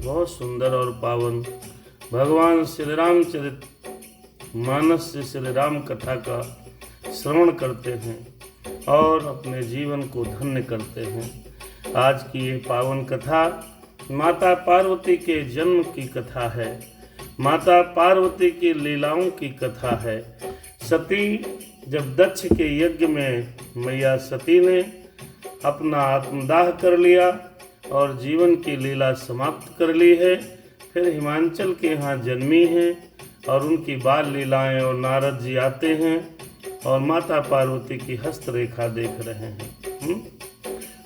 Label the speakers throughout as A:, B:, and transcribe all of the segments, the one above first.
A: बहुत सुंदर और पावन भगवान श्री रामचरित मानस से श्री राम कथा का श्रवण करते हैं और अपने जीवन को धन्य करते हैं। आज की ये पावन कथा माता पार्वती के जन्म की कथा है। माता पार्वती की लीलाओं की कथा है। सती जब दक्ष के यज्ञ में मैया सती ने अपना आत्मदाह कर लिया और जीवन की लीला समाप्त कर ली है, फिर हिमाचल के यहाँ जन्मी हैं और उनकी बाल लीलाएं और नारद जी आते हैं और माता पार्वती की हस्तरेखा देख रहे हैं।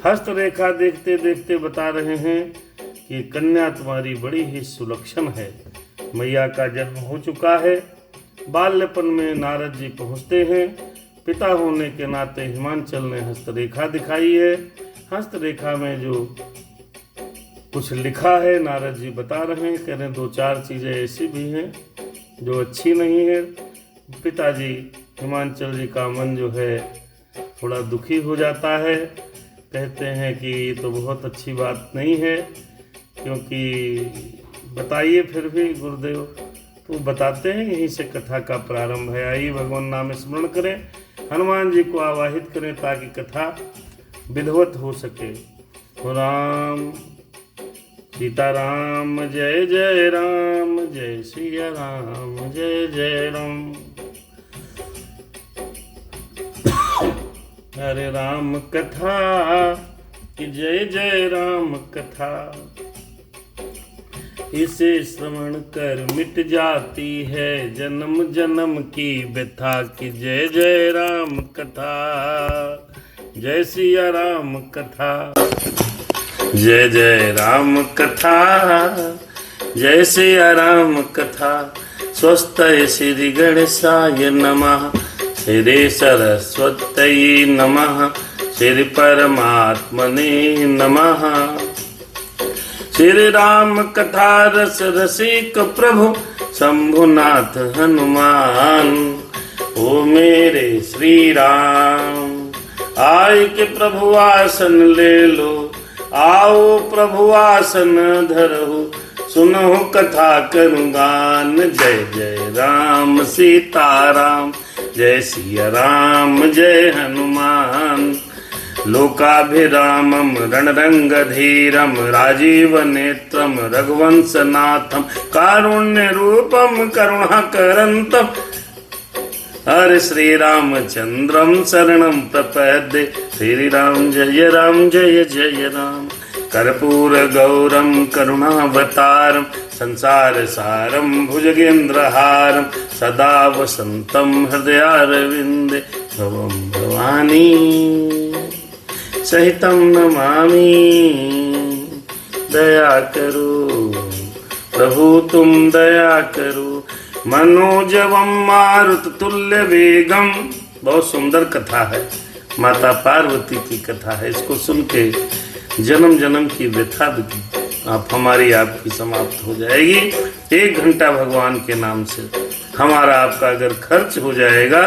A: हस्तरेखा देखते देखते बता रहे हैं कि कन्या तुम्हारी बड़ी ही सुलक्षण है। मैया का जन्म हो चुका है। बाल्यपन में नारद जी पहुँचते हैं। पिता होने के नाते हिमाचल ने हस्तरेखा दिखाई है। हस्तरेखा में जो कुछ लिखा है नारद जी बता रहे हैं, कह रहे हैं 2-4 चीज़ें ऐसी भी हैं जो अच्छी नहीं है। पिताजी हिमाचल जी का मन जो है थोड़ा दुखी हो जाता है। कहते हैं कि ये तो बहुत अच्छी बात नहीं है, क्योंकि बताइए फिर भी गुरुदेव। तो बताते हैं, यहीं से कथा का प्रारंभ है। आइए भगवान नाम स्मरण करें, हनुमान जी को आवाहित करें ताकि कथा विधिवत हो सके। राम सीताराम जय जय राम, जय सिया राम जय जय राम। हरे राम कथा कि जय जय राम कथा, इसे श्रवण कर मिट जाती है जन्म जन्म की व्यथा की जय जय राम कथा, जय सिया राम कथा। जय जय राम कथा, जय सिया राम कथा। स्वस्ति श्री गणेशाय नमः, श्री सरस्वत्यै नमः, श्री परमात्मने नमः। श्री राम कथा रस रसिक प्रभु शंभुनाथ हनुमान। ओ मेरे श्री राम, आय के प्रभु आसन ले लो, आओ प्रभु आसन धरहु, सुनो कथा करूं गान। जय जय राम सीताराम, जय सिया राम जय हनुमान। लोकाभिरामं रणरंगधीरं राजीव नेत्रं रघुवंशनाथं कारुण्यरूपं करुणाकरन्तं हरे श्री रामचंद्रं शरणं प्रपद्ये। श्री राम जय जय राम। कर्पूर गौरम करुणावतारम संसार सारम भुजगेन्द्रहारम सदा वसंतम हृदयारविंदे भवम भवानी सहितं नमामि। दया करो प्रभु तुम दया करो, मनोजवम मारुत तुल्य वेगम। बहुत सुंदर कथा है, माता पार्वती की कथा है। इसको सुन के जन्म जन्म की व्यथा आप हमारी आपकी समाप्त हो जाएगी। 1 घंटा भगवान के नाम से हमारा आपका अगर खर्च हो जाएगा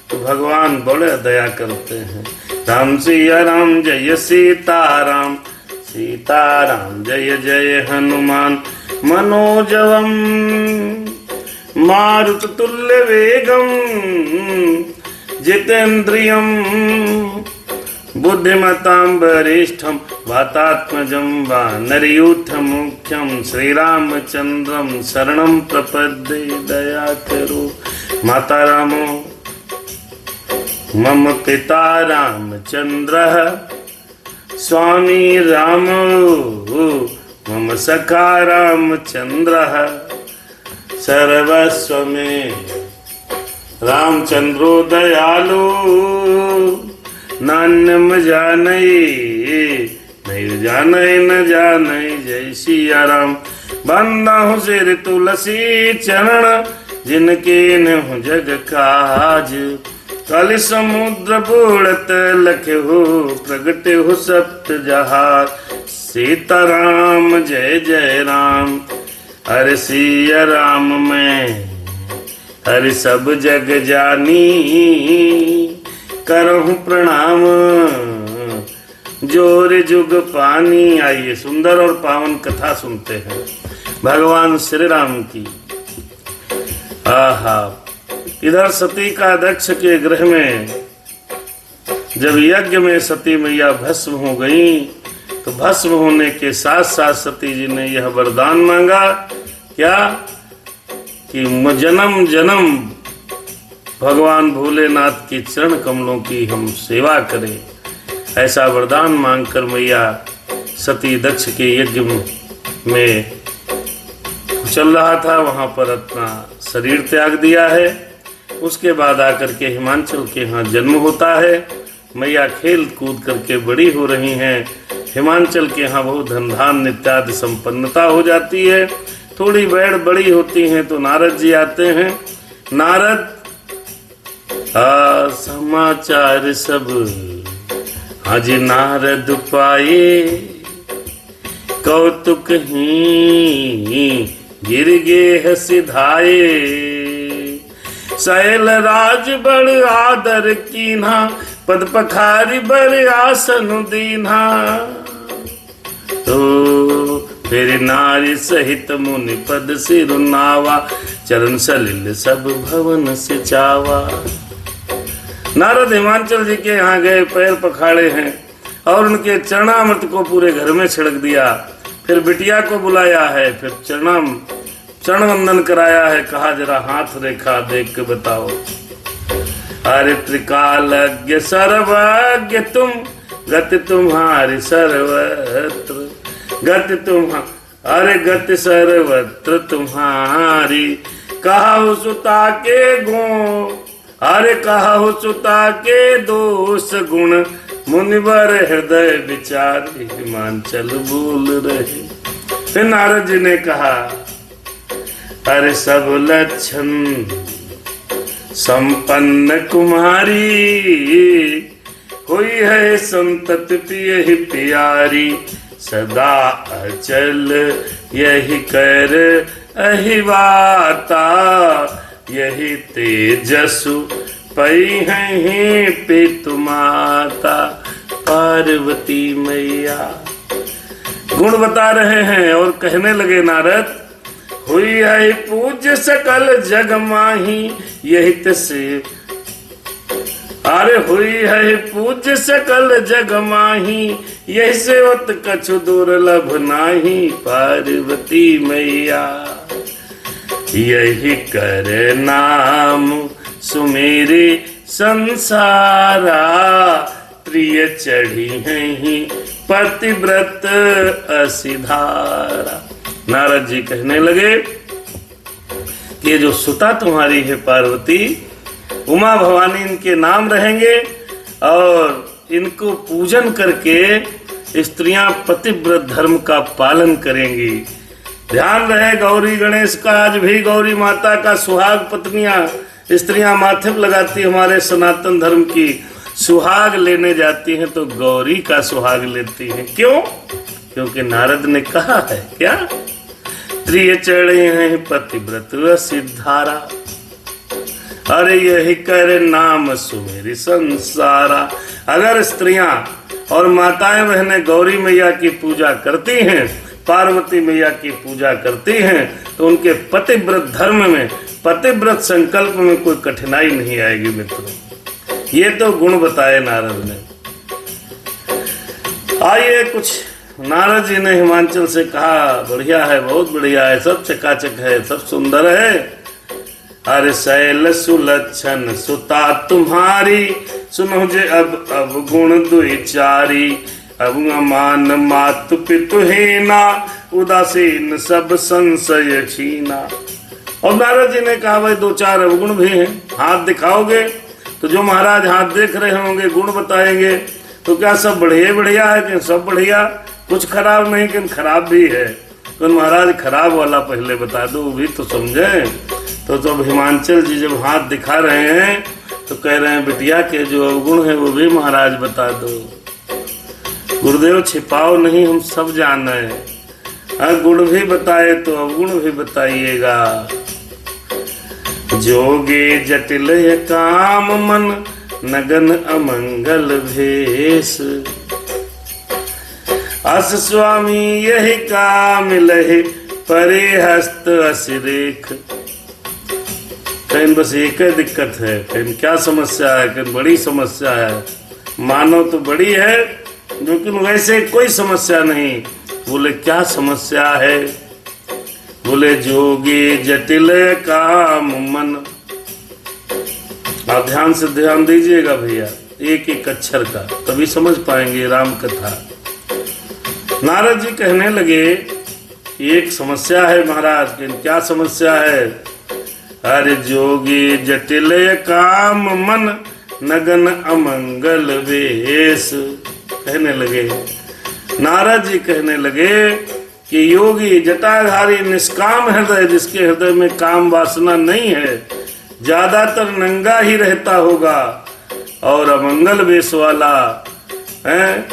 A: तो भगवान बड़े दया करते हैं। राम सिया राम जय सीताराम, सीताराम जय जय हनुमान। मनोजवम मारुत तुल्य वेगम, जितेन्द्रियम बुद्धिमतां वरिष्ठं वातात्मजं वानरयूथं मुख्यं श्रीरामचंद्रं शरणं प्रपद्ये। दया करो माता रामो मम पिता रामचंद्रः, स्वामी रामो मम सखा रामचंद्रः। सर्वस्व में रामचंद्रो दयालु, नान्यम जानई नहीं जानई न जानई। जय सिया राम। बंदाहु सिर तुलसी चरण, जिनके नेहु जग काज। कल समुद्र बूढ़त लखे हो, प्रगट हो सप्त जहाज। सीताराम जय जय राम, हर सिया राम मैं हर सब जग जानी। करहु प्रणाम जोर जुग पानी। आइए सुंदर और पावन कथा सुनते हैं भगवान श्री राम की। आहा, इधर सती का दक्ष के गृह में जब यज्ञ में सती मैया भस्म हो गई, तो भस्म होने के साथ साथ सती जी ने यह वरदान मांगा, क्या कि जन्म जन्म भगवान भोलेनाथ के चरण कमलों की हम सेवा करें। ऐसा वरदान मांगकर मैया सती दक्ष के यज्ञ में चल रहा था, वहां पर अपना शरीर त्याग दिया है। उसके बाद आकर के हिमांचल के यहाँ जन्म होता है। मैया खेल कूद करके बड़ी हो रही हैं। हिमांचल के यहाँ बहुत धन धान्य इत्यादि संपन्नता हो जाती है। थोड़ी बैठ बड़ी होती हैं तो नारद जी आते हैं। नारद समाचार सब आज नारद पाए, कौतुक ही गिर गे सिधाए। शैल राज बड़ आदर कीन्हा, पद पखारी बड़ आसन दीन्हा। तो फिर नारी सहित मुनि पद सिर नावा, चरण सलिल सब भवन से चावा। नारद हिमांचल जी के यहाँ गए, पैर पखाड़े हैं और उनके चरणामृत को पूरे घर में छिड़क दिया। फिर बिटिया को बुलाया है, फिर चरण वंदन कराया है। कहा जरा हाथ रेखा देख के बताओ। अरे त्रिकालज्ञ सर्वज्ञ तुम, गति तुम्हारी सर्वत्र, गति अरे गति सर्वत्र तुम्हारी। कहा सुता के गुण, अरे कहा सुता के दोष गुण, मुनिवर हृदय विचारी हिमांचल बोल रहे। फिर नारद जी ने कहा, अरे सब लक्षण संपन्न कुमारी, हुई है संतत प्रिय ही प्यारी। सदा अचल यही कर अहिवाता, यही तेजसु पई है पितु माता पार्वती मैया। गुण बता रहे हैं और कहने लगे नारद, हुई है पूज्य सकल जग माही, यही तसे। अरे हुई है पूज्य सकल जग माही, यही सेवत कछु दुर्लभ नाही पार्वती मैया। यही कर नाम सुमेरे संसारा, प्रिय चढ़ी है पतिव्रत असिधारा। नारद जी कहने लगे कि जो सुता तुम्हारी है पार्वती, उमा भवानी इनके नाम रहेंगे और इनको पूजन करके स्त्रियां पतिव्रत धर्म का पालन करेंगी। ध्यान रहे गौरी गणेश का, आज भी गौरी माता का सुहाग पत्नियां स्त्रियां माथे पर लगाती, हमारे सनातन धर्म की सुहाग लेने जाती हैं तो गौरी का सुहाग लेती हैं। क्यों? क्योंकि नारद ने कहा है क्या, प्रिय चढ़े हैं पतिव्रत सिद्धारा, अरे यही कर नाम सुमेरी संसारा। अगर स्त्रियां और माताएं बहनें गौरी मैया की पूजा करती हैं, पार्वती मैया की पूजा करती हैं, तो उनके पतिव्रत धर्म में, पतिव्रत संकल्प में कोई कठिनाई नहीं आएगी मित्रों। ये तो गुण बताए नारद ने। आइए कुछ नारद जी ने हिमांचल से कहा, बढ़िया है, बहुत बढ़िया है, सब चकाचक है, सब सुंदर है। अरे शैल सुलक्षण सुता तुम्हारी, सुनो जे अब गुण दुई चारी। अब मान मातु पितु हेना, उदासीन सब संशय छीना। और नारद जी ने कहा भाई दो चार अवगुण भी हैं, हाथ दिखाओगे तो जो महाराज हाथ देख रहे होंगे गुण बताएंगे, तो क्या सब बढ़िया है कि सब बढ़िया, कुछ खराब नहीं कि खराब भी है। तो महाराज खराब वाला पहले बता दो, भी तो समझे। तो जब हिमांचल जी जब हाथ दिखा रहे हैं तो कह रहे हैं बिटिया के जो अवगुण है वो भी महाराज बता दो। गुरुदेव छिपाओ नहीं, हम सब जाने। गुण भी बताए तो अवगुण भी बताइएगा। जोगे जटिल काम मन, नगन अमंगल भेष। अस स्वामी यही काम लहे, परे हस्त असिरेख। कहीं बस एक ही दिक्कत है, कहीं क्या समस्या है, कहीं बड़ी समस्या है। मानो तो बड़ी है, लेकिन वैसे कोई समस्या नहीं। बोले क्या समस्या है? बोले जोगी जटिल काम मन। आप ध्यान से ध्यान दीजिएगा भैया, एक एक अक्षर का, तभी समझ पाएंगे राम कथा। नारद जी कहने लगे एक समस्या है महाराज। क्या समस्या है? अरे जोगी जटिल काम मन, नगन अमंगल वेश। कहने लगे, नारद जी कहने लगे कि योगी जटाधारी निष्काम हृदय, जिसके हृदय में काम वासना नहीं है, ज्यादातर नंगा ही रहता होगा और अमंगल वेश वाला है,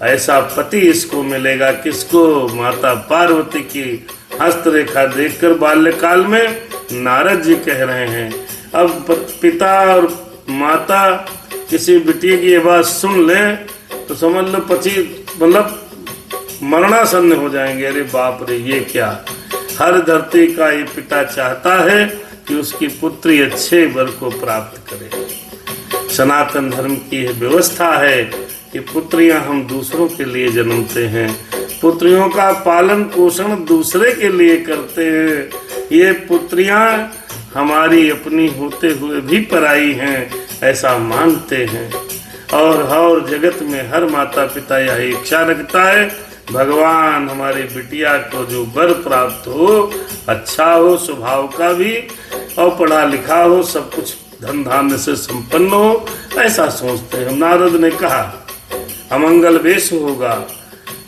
A: ऐसा पति इसको मिलेगा। किसको? माता पार्वती की हस्तरेखा देखकर बाल्यकाल में नारद जी कह रहे हैं। अब पिता और माता किसी बिटिया की ये बात सुन ले तो समझ लो मतलब मरणासन्न हो जाएंगे। अरे बाप रे, ये क्या? हर धरती का ये पिता चाहता है कि उसकी पुत्री अच्छे वर को प्राप्त करे। सनातन धर्म की व्यवस्था है कि पुत्रियां हम दूसरों के लिए जन्मते हैं, पुत्रियों का पालन पोषण दूसरे के लिए करते हैं। ये पुत्रियां हमारी अपनी होते हुए भी पराई हैं, ऐसा मानते हैं। और जगत में हर माता पिता यह इच्छा रखता है, भगवान हमारी बिटिया को जो वर प्राप्त हो, अच्छा हो स्वभाव का भी, और पढ़ा लिखा हो, सब कुछ धन धान्य से संपन्न हो, ऐसा सोचते हैं। नारद ने कहा अमंगल वेश होगा,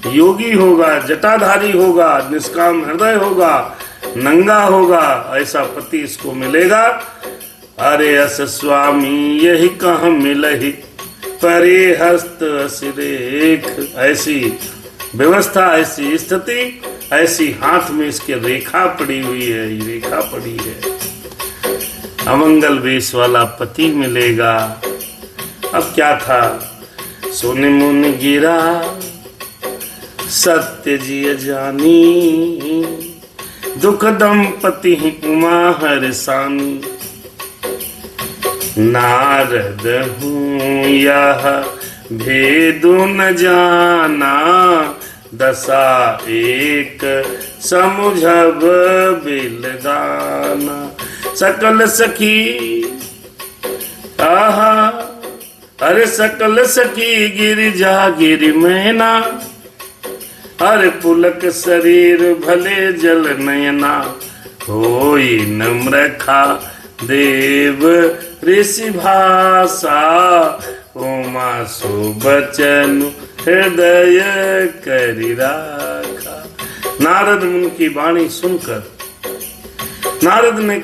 A: योगी होगा, जटाधारी होगा, निष्काम हृदय होगा, नंगा होगा, ऐसा पति इसको मिलेगा। अरे अस स्वामी यही कहाँ मिलहि, परे हस्त असिरेख। ऐसी व्यवस्था, ऐसी स्थिति, ऐसी हाथ में इसके रेखा पड़ी हुई है, रेखा पड़ी है। अमंगल वेश वाला पति मिलेगा। अब क्या था? सोने मुन गिरा सत्य जिय जानी, दुख दंपति उमा हरसानी। नारद हूँ यह भेदु न जाना, दशा एक समुझब बिलगाना। सकल सखी आहा, अरे सकल सखी गिरिजा गिरि मैना, अरे पुलक शरीर भले जल नयना। होई नम्रखा देव ऋषि भाषा, उमा सुबचन हृदय करि राखा। नारद मुनि की वाणी सुनकर नारद ने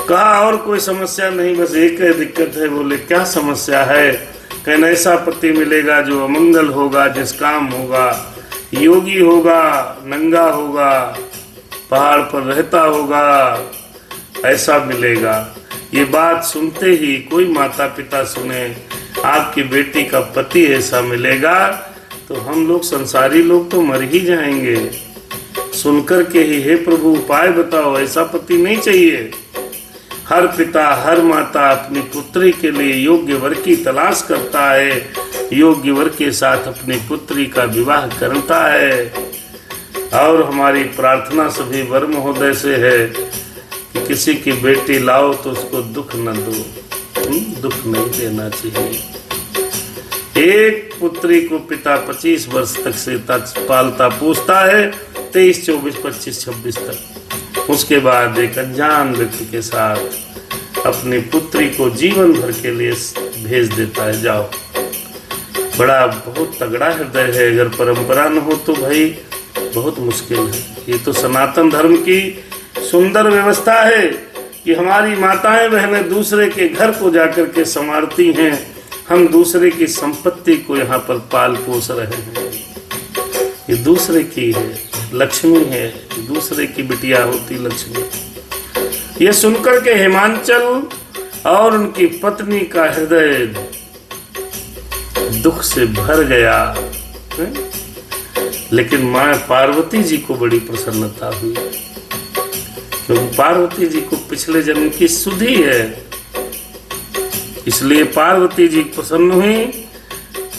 A: कहा और कोई समस्या नहीं, बस एक ही दिक्कत है। बोले क्या समस्या है? कहना ऐसा पति मिलेगा जो अमंगल होगा, निष्काम होगा, योगी होगा, नंगा होगा, पहाड़ पर रहता होगा, ऐसा मिलेगा। ये बात सुनते ही कोई माता पिता सुने आपकी बेटी का पति ऐसा मिलेगा, तो हम लोग संसारी लोग तो मर ही जाएंगे। सुनकर के ही हे प्रभु उपाय बताओ, ऐसा पति नहीं चाहिए। हर पिता हर माता अपनी पुत्री के लिए योग्य वर की तलाश करता है, योग्य वर के साथ अपनी पुत्री का विवाह करता है। और हमारी प्रार्थना सभी वर महोदय से है कि किसी की बेटी लाओ तो उसको दुख न दो, दुख नहीं देना चाहिए। एक पुत्री को पिता 25 वर्ष तक से पालता पोसता है, 23, 24, 25, 26 तक। उसके बाद एक अनजान व्यक्ति के साथ अपनी पुत्री को जीवन भर के लिए भेज देता है, जाओ। बड़ा बहुत तगड़ा हृदय है। अगर परंपरा न हो तो भाई बहुत मुश्किल है। ये तो सनातन धर्म की सुंदर व्यवस्था है कि हमारी माताएं बहनें दूसरे के घर को जाकर के संवारती हैं, हम दूसरे की संपत्ति को यहाँ पर पाल पोस रहे हैं। ये दूसरे की है, लक्ष्मी है, दूसरे की बिटिया होती लक्ष्मी। ये सुनकर के हिमांचल और उनकी पत्नी का हृदय दुख से भर गया है? लेकिन माँ पार्वती जी को बड़ी प्रसन्नता हुई, क्योंकि पार्वती जी को पिछले जन्म की सुधि है, इसलिए पार्वती जी प्रसन्न हुई।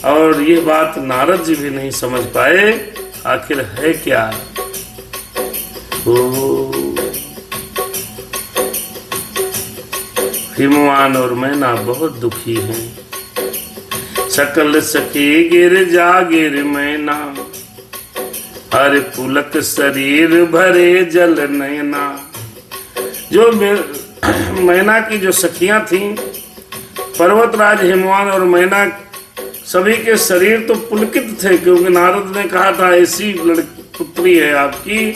A: और ये बात नारद जी भी नहीं समझ पाए, आखिर है क्या। हिमवान और मैना बहुत दुखी हैं। सकल सखी गिर जा गिर मैना, हर पुलक शरीर भरे जल नैना। जो मैना की जो सखियां थीं, पर्वतराज हिमवान और मैना, सभी के शरीर तो पुलकित थे, क्योंकि नारद ने कहा था ऐसी पुत्री है आपकी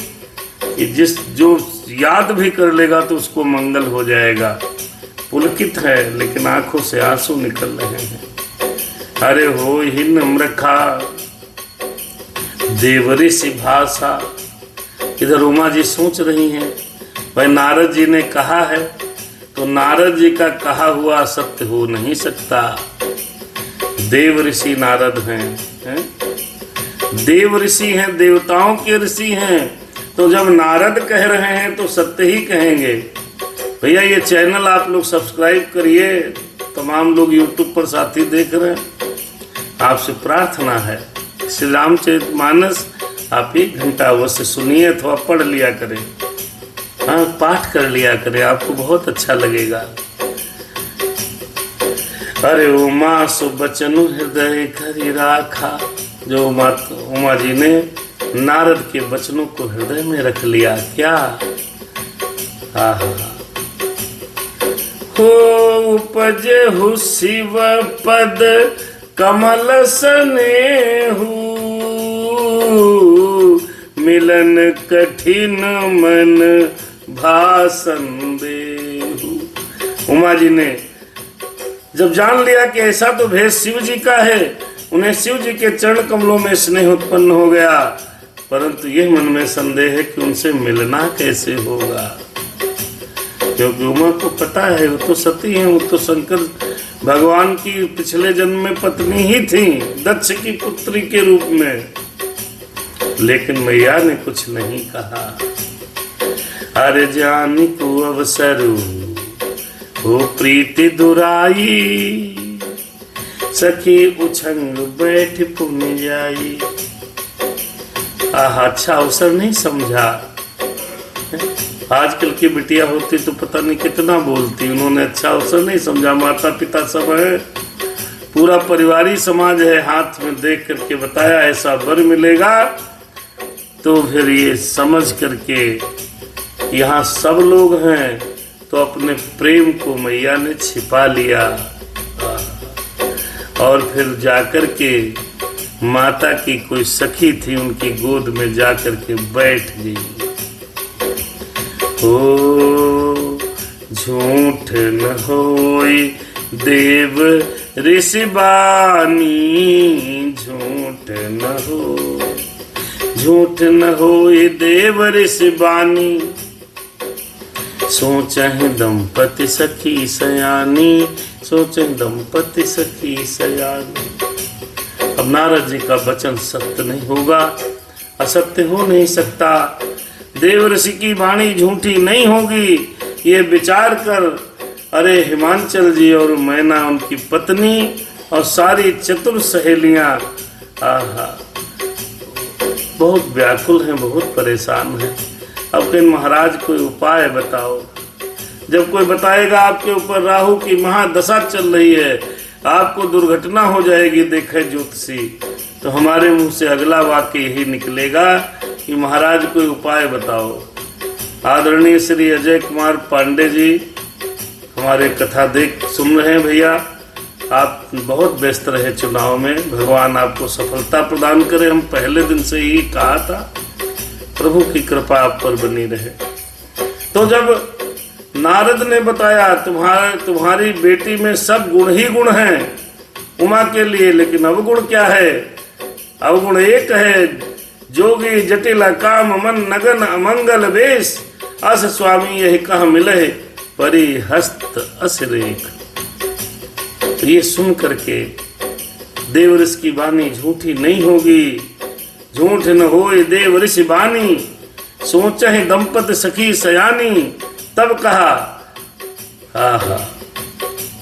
A: कि जो याद भी कर लेगा तो उसको मंगल हो जाएगा। पुलकित है, लेकिन आंखों से आंसू निकल रहे हैं। अरे हो ही नम्रखा देवऋषि भाषा। इधर उमा जी सोच रही हैं, भाई नारद जी ने कहा है तो नारद जी का कहा हुआ सत्य हो नहीं सकता। देव ऋषि नारद हैं, देव ऋषि हैं, देवताओं के ऋषि हैं, तो जब नारद कह रहे हैं तो सत्य ही कहेंगे। भैया ये चैनल आप लोग सब्सक्राइब करिए, तमाम लोग यूट्यूब पर साथी देख रहे हैं, आपसे प्रार्थना है श्री रामचरितमानस आप 1 घंटा अवश्य सुनिए अथवा पढ़ लिया करें, हाँ पाठ कर लिया करें, आपको बहुत अच्छा लगेगा। अरे उमा सो बचनु हृदय करी राखा। जो उमा जी ने नारद के वचनों को हृदय में रख लिया। क्या हो उपज हु शिव पद कमल स्नेहु, मिलन कठिन मन भासन देहु। उमा जी ने जब जान लिया कि ऐसा तो भेष शिव जी का है, उन्हें शिव जी के चरण कमलों में स्नेह उत्पन्न हो गया, परंतु यह मन में संदेह है कि उनसे मिलना कैसे होगा, क्योंकि उमा को पता है वो तो सती है, वो तो शंकर भगवान की पिछले जन्म में पत्नी ही थी, दक्ष की पुत्री के रूप में। लेकिन मैया ने कुछ नहीं कहा। अरे जानी को अवसरू हो प्रीति दुराई, सखी उछंग बैठ पुन जाई। अच्छा अवसर नहीं समझा। आजकल की बिटिया होती तो पता नहीं कितना बोलती, उन्होंने अच्छा अवसर नहीं समझा। माता पिता सब है, पूरा परिवारी समाज है, हाथ में देख करके बताया ऐसा वर मिलेगा, तो फिर ये समझ करके यहाँ सब लोग हैं, तो अपने प्रेम को मैया ने छिपा लिया और फिर जाकर के माता की कोई सखी थी उनकी गोद में जाकर के बैठ गई। हो झूठ न होई देव ऋषि बानी, झूठ न होई देव ऋषि बानी, सोचहि दंपति सखी सयानी, सोचहि दंपति सखी सयानी। अब नारद जी का वचन सत्य नहीं होगा, असत्य हो नहीं सकता, देव ऋषि की वाणी झूठी नहीं होगी, ये विचार कर अरे हिमांचल जी और मैना उनकी पत्नी और सारी चतुर सहेलियां बहुत व्याकुल हैं, बहुत परेशान हैं। अब कहीं महाराज कोई उपाय बताओ। जब कोई बताएगा आपके ऊपर राहु की महादशा चल रही है, आपको दुर्घटना हो जाएगी, देखे ज्योतिषी, तो हमारे मुंह से अगला वाक्य यही निकलेगा कि महाराज कोई उपाय बताओ। आदरणीय श्री अजय कुमार पांडे जी हमारे कथा सुन रहे हैं। भैया आप बहुत व्यस्त रहे चुनाव में, भगवान आपको सफलता प्रदान करे। हम पहले दिन से ही कहा था, प्रभु की कृपा आप पर बनी रहे। तो जब नारद ने बताया तुम्हारी बेटी में सब गुण ही गुण हैं उमा के लिए, लेकिन अवगुण क्या है? अवगुण एक है, जोगी जटिल काम मन नगन अमंगल वेश, अस स्वामी यही कह मिले परिहस्त असरेख। तो ये सुन करके देव ऋषि की वाणी झूठी नहीं होगी। झूठ न होए देव ऋषि वाणी, सोचहि दंपत सखी सयानी। तब कहा आहा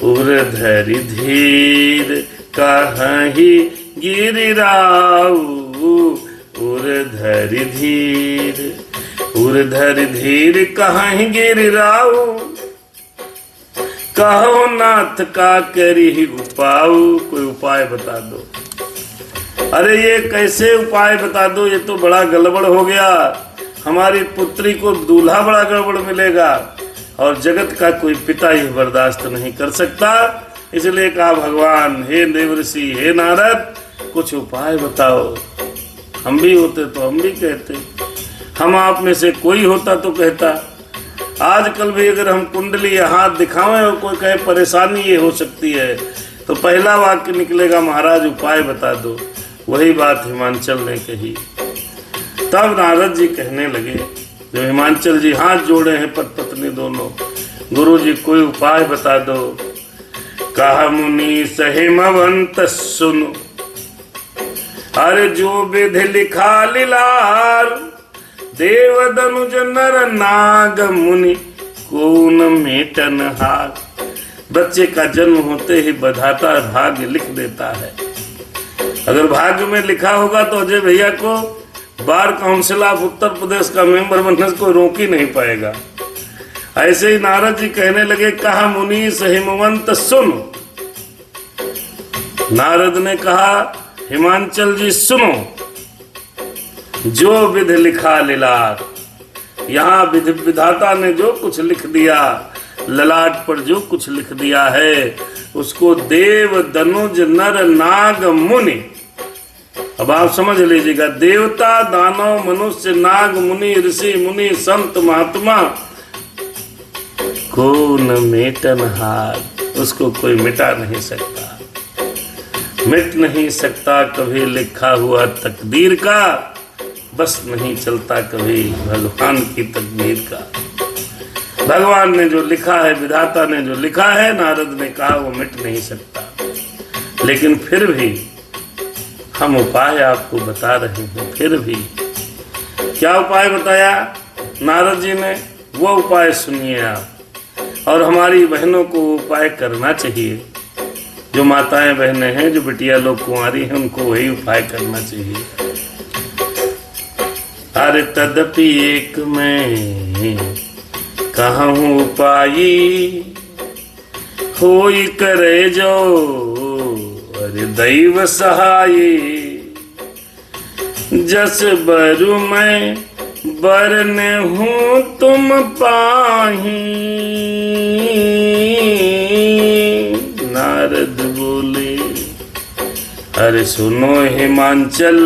A: उर धरि धीर कहि गिरिराऊ। उर धरि धीर कहि गिरिराऊ। कहो नाथ का करी उपाऊ। कोई उपाय बता दो। अरे ये कैसे उपाय बता दो, ये तो बड़ा गड़बड़ हो गया। हमारी पुत्री को दूल्हा बड़ा गड़बड़ मिलेगा और जगत का कोई पिता यह बर्दाश्त नहीं कर सकता। इसलिए कहा भगवान हे देवर्षि हे नारद कुछ उपाय बताओ। हम भी होते तो हम भी कहते, हम आप में से कोई होता तो कहता। आजकल भी अगर हम कुंडली या हाथ दिखावें और कोई कहे परेशानी ये हो सकती है, तो पहला वाक्य निकलेगा महाराज उपाय बता दो। वही बात हिमांचल ने कही। तब नारद जी कहने लगे, जब हिमांचल जी हाथ जोड़े हैं पति पत्नी दोनों, गुरु जी कोई उपाय बता दो। कहा मुनि सहिमवंत सुनो, अरे जो विधि लिखा लीलार। देव दनुज नर नाग मुनि को न मेटन हार। बच्चे का जन्म होते ही बधाता भाग्य लिख देता है। अगर भाग्य में लिखा होगा तो अजय भैया को bar council of Uttar Pradesh का मेंबर बनने को रोक ही नहीं पाएगा। ऐसे ही नारद जी कहने लगे, कहा मुनि सहिमवंत सुन। नारद ने कहा हिमांचल जी सुनो, जो विधि लिखा लीलाट। यहाँ विधि विधाता ने जो कुछ लिख दिया, ललाट पर जो कुछ लिख दिया है, उसको देव दनुज नर नाग मुनि। अब आप समझ लीजिएगा, देवता दानव मनुष्य नाग मुनि ऋषि मुनि संत महात्मा को न मेटन हार। उसको कोई मिटा नहीं सकता, मिट नहीं सकता कभी लिखा हुआ तकदीर का। बस नहीं चलता कभी भगवान की तकदीर का। भगवान ने जो लिखा है, विधाता ने जो लिखा है, नारद ने कहा वो मिट नहीं सकता। लेकिन फिर भी हम उपाय आपको बता रहे हैं। फिर भी क्या उपाय बताया नारद जी ने, वो उपाय सुनिए आप। और हमारी बहनों को उपाय करना चाहिए। जो माताएं बहनें हैं, जो बिटिया लोग कुंवारी हैं, उनको वही उपाय करना चाहिए। अरे तदपि एक मैं कहूँ उपायी, होई करे जो अरे दैव सहायी। जस बरु मैं बरने हूँ तुम पाही। नारद बोले, अरे सुनो हिमांचल।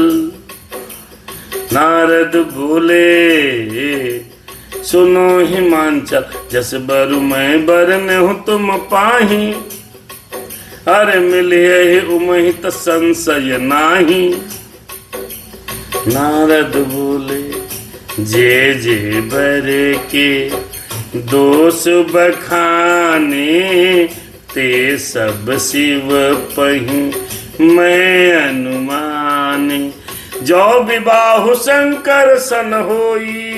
A: नारद बोले, सुनो हिमांचल। जस बरु मैं बरने हूँ तुम पाही। अरे मिलिए उमहित संशय नाही। नारद बोले, जे जे बर के दोष बखाने, ते सब शिव पही मैं अनुमाने। जो विबाहु शंकर सन होई,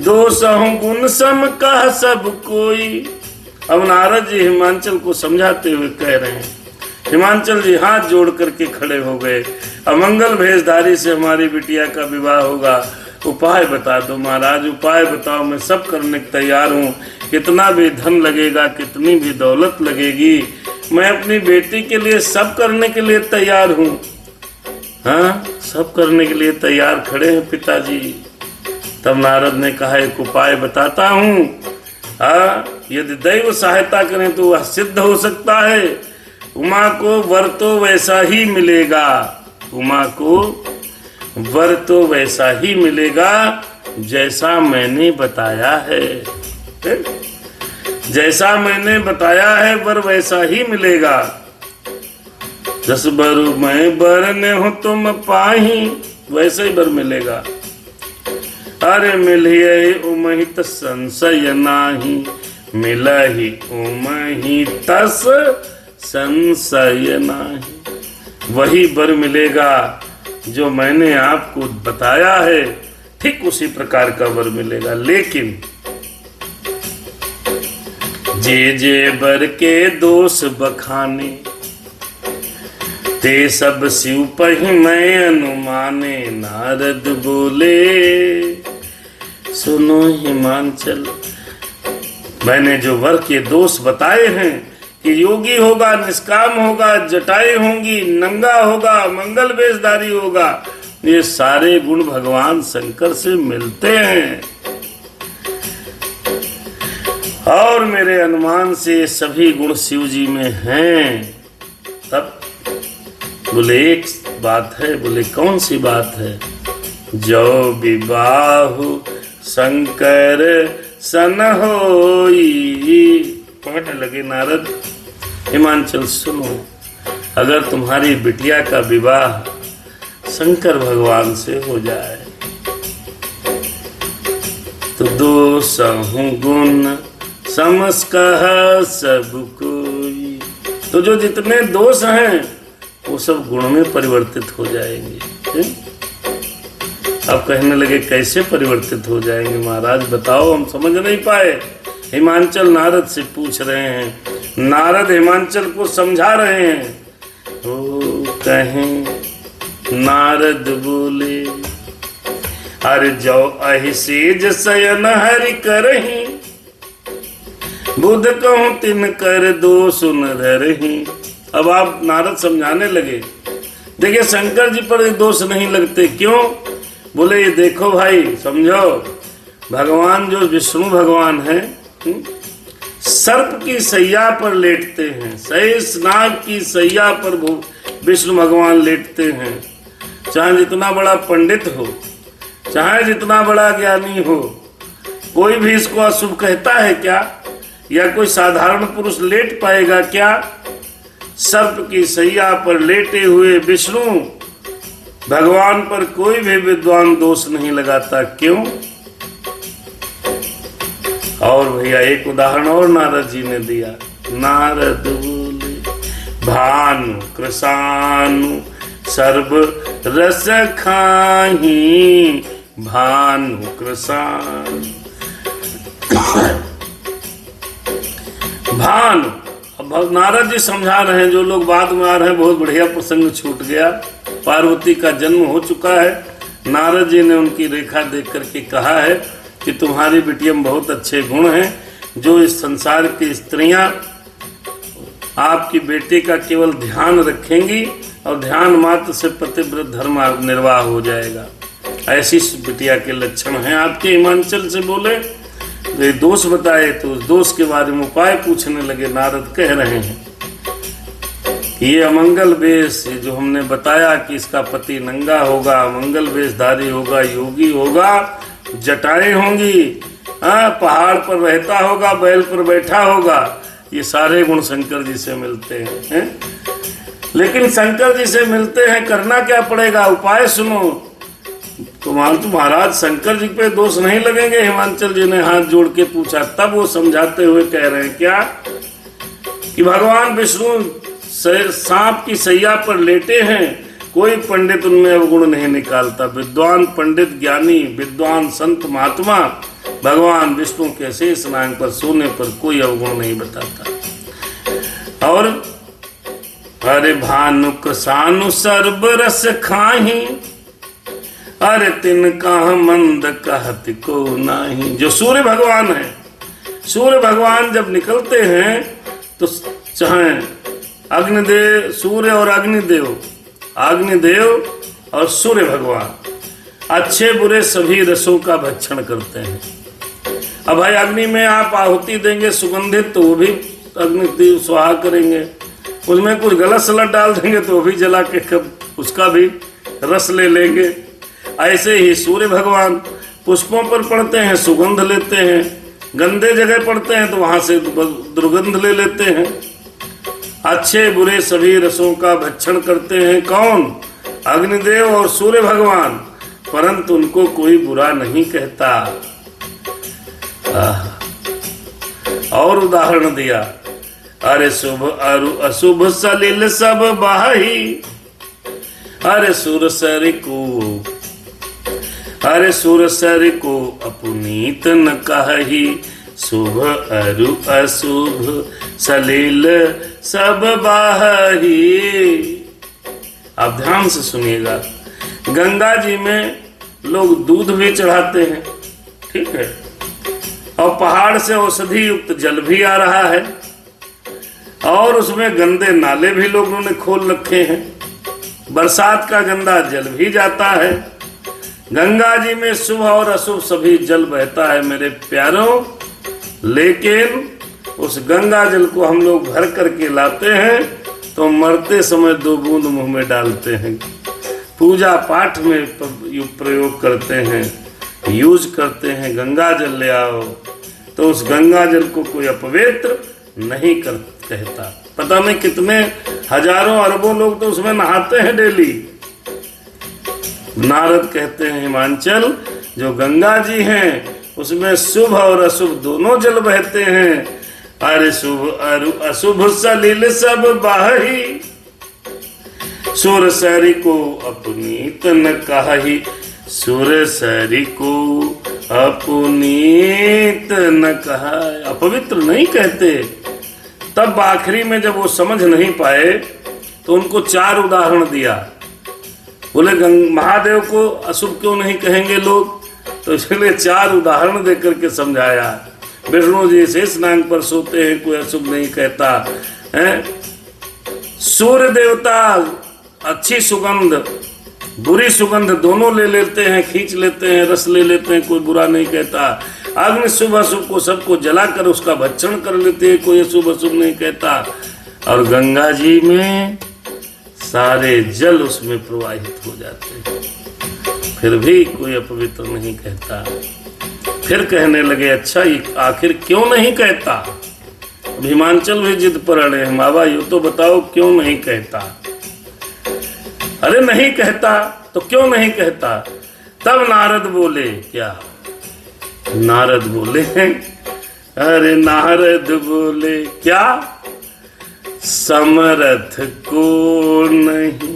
A: दोषहु गुण सम कह सब कोई। अब नारद जी हिमांचल को समझाते हुए कह रहे हैं। हिमांचल जी हाथ जोड़ करके खड़े हो गए। अमंगल भेषधारी से हमारी बिटिया का विवाह होगा, उपाय बता दो महाराज, उपाय बताओ। मैं सब करने को तैयार हूँ। कितना भी धन लगेगा, कितनी भी दौलत लगेगी, मैं अपनी बेटी के लिए सब करने के लिए तैयार हूँ। हाँ, सब करने के लिए तैयार खड़े हैं पिताजी। तब नारद ने कहा एक उपाय बताता हूँ। यदि दैव सहायता करें तो वह सिद्ध हो सकता है। उमा को वर तो वैसा ही मिलेगा। उमा को वर तो वैसा ही मिलेगा जैसा मैंने बताया है। जैसा मैंने बताया है वर वैसा ही मिलेगा। जस बरु मैं बरने हूँ तुम पाही, वैसे ही बर मिलेगा। अरे मिलिए उमहित संशय नाही, मिलहि उमहि तस संशय नाही। वही वर मिलेगा जो मैंने आपको बताया है, ठीक उसी प्रकार का वर मिलेगा। लेकिन जे बर के दोष बखाने, ते सब शिव पहि मैं अनुमाने। नारद बोले सुनो हिमांचल, मैंने जो वर के दोष बताए हैं कि योगी होगा, निष्काम होगा, जटाएं होंगी, नंगा होगा, मंगल वेशधारी होगा, ये सारे गुण भगवान शंकर से मिलते हैं। और मेरे अनुमान से सभी गुण शिव जी में हैं। तब बोले एक बात है। बोले कौन सी बात है? जो विबाहु शंकर सन होई। पढ़ने लगे नारद, हिमांचल सुनो, अगर तुम्हारी बिटिया का विवाह शंकर भगवान से हो जाए तो दोषहु गुण समझ कहा सब कोई। तो जो जितने दोष हैं वो सब गुण में परिवर्तित हो जाएंगे। अब कहने लगे कैसे परिवर्तित हो जाएंगे महाराज, बताओ, हम समझ नहीं पाए। हिमांचल नारद से पूछ रहे हैं। नारद हिमांचल को समझा रहे हैं। ओ कहें नारद बोले, अरे जो अहिसेज शयन हरि करही, बुध कहूं तिन कर दो सुन धरही। अब आप नारद समझाने लगे। देखिए शंकर जी पर दोष नहीं लगते, क्यों? बोले ये देखो भाई, समझो, भगवान जो विष्णु भगवान है सर्प की सैया पर लेटते हैं, शेष नाग की सैया पर विष्णु भगवान लेटते हैं। चाहे जितना बड़ा पंडित हो, चाहे जितना बड़ा ज्ञानी हो, कोई भी इसको अशुभ कहता है क्या? या कोई साधारण पुरुष लेट पाएगा क्या? सर्प की सैया पर लेटे हुए विष्णु भगवान पर कोई भी विद्वान दोष नहीं लगाता, क्यों? और भैया एक उदाहरण और नारद जी ने दिया। नारद बोले, भानु कृषानु सर्व रस खाही, भानु कृषानु। भानु, अब नारद जी समझा रहे हैं, जो लोग बाद में आ रहे हैं, बहुत बढ़िया प्रसंग छूट गया। पार्वती का जन्म हो चुका है। नारद जी ने उनकी रेखा देख करके कहा है कि तुम्हारी बिटिया में बहुत अच्छे गुण हैं, जो इस संसार की स्त्रियां आपकी बेटे का केवल ध्यान रखेंगी और ध्यान मात्र से पतिव्रत धर्म निर्वाह हो जाएगा। ऐसी बिटिया के लक्षण हैं आपके। हिमांचल से बोले, ये दोष बताए तो उस दोष के बारे में उपाय पूछने लगे। नारद कह रहे हैं ये अमंगल वेश जो हमने बताया कि इसका पति नंगा होगा, मंगल वेशधारी होगा, योगी होगा, जटाएं होंगी, पहाड़ पर रहता होगा, बैल पर बैठा होगा, ये सारे गुण शंकर जी से मिलते हैं। लेकिन शंकर जी से मिलते हैं, करना क्या पड़ेगा? उपाय सुनो। तो महाराज शंकर जी पे दोष नहीं लगेंगे? हिमांचल जी ने हाथ जोड़ के पूछा। तब वो समझाते हुए कह रहे हैं क्या कि भगवान विष्णु सांप की सैया पर लेटे हैं, कोई पंडित उनमें अवगुण नहीं निकालता। विद्वान पंडित ज्ञानी विद्वान संत महात्मा भगवान विष्णु के शेष नाग पर सोने पर कोई अवगुण नहीं बताता। और अरे भानुक सानु सर्व रस खाही, अरे तिनका मंद कहत को नाही। जो सूर्य भगवान है, सूर्य भगवान जब निकलते हैं तो चाहे अग्निदेव, सूर्य और अग्निदेव, अग्निदेव और सूर्य भगवान अच्छे बुरे सभी रसों का भक्षण करते हैं। अब भाई अग्नि में आप आहुति देंगे सुगंधित, तो वो भी अग्निदेव स्वाहा करेंगे। उसमें कुछ गलत सलत डाल देंगे तो वो भी जला के उसका भी रस ले लेंगे। ऐसे ही सूर्य भगवान पुष्पों पर पड़ते हैं, सुगंध लेते हैं, गंदे जगह पड़ते हैं तो वहां से दुर्गंध ले लेते हैं। अच्छे बुरे सभी रसों का भक्षण करते हैं कौन? अग्निदेव और सूर्य भगवान, परंतु उनको कोई बुरा नहीं कहता। और उदाहरण दिया, अरे शुभ अरु अशुभ सलिल सब बाही, अरे सुरसर को अपुनीत न कही, शुभ अरु अशुभ सलिल सब बाही। आप ध्यान से सुनिएगा, गंगा जी में लोग दूध भी चढ़ाते हैं, ठीक है, और पहाड़ से औषधि युक्त जल भी आ रहा है, और उसमें गंदे नाले भी लोगों ने खोल रखे हैं, बरसात का गंदा जल भी जाता है। गंगा जी में शुभ और अशुभ सभी जल बहता है मेरे प्यारों, लेकिन उस गंगा जल को हम लोग भर करके लाते हैं तो मरते समय 2 बूंद मुंह में डालते हैं, पूजा पाठ में प्रयोग करते हैं, यूज करते हैं। गंगा जल ले आओ, तो उस गंगा जल को कोई अपवित्र नहीं कहता। पता नहीं कितने हजारों अरबों लोग तो उसमें नहाते हैं डेली। नारद कहते हैं हिमांचल जो गंगा जी हैं उसमें शुभ और अशुभ दोनों जल बहते हैं। अरे शुभ अरु अशुभ सलिल सब बाही, सुरसरी को अपनीत न कही, सुरसरी को अपनीत न कहा, अपवित्र नहीं कहते। तब आखिरी में जब वो समझ नहीं पाए तो उनको 4 उदाहरण दिया। बोले महादेव को अशुभ क्यों नहीं कहेंगे लोग, तो इसलिए 4 उदाहरण देकर के समझाया। विष्णु जी शेष नाग पर सोते हैं, कोई अशुभ नहीं कहता है। सूर्य देवता अच्छी सुगंध बुरी सुगंध दोनों ले लेते हैं, खींच लेते हैं, रस ले लेते हैं, कोई बुरा नहीं कहता। अग्नि शुभ अशुभ को सबको जलाकर उसका भक्षण कर लेते हैं, कोई शुभ अशुभ नहीं कहता। और गंगा जी में सारे जल उसमें प्रवाहित हो जाते हैं, फिर भी कोई अपवित्र नहीं कहता। फिर कहने लगे अच्छा ये आखिर क्यों नहीं कहता। हिमांचल भी जिद पर अड़े हैं, बाबा ये तो बताओ क्यों नहीं कहता। अरे नहीं कहता तो क्यों नहीं कहता। तब नारद बोले, क्या नारद बोले हैं, अरे नारद बोले क्या, समर्थ को नहीं।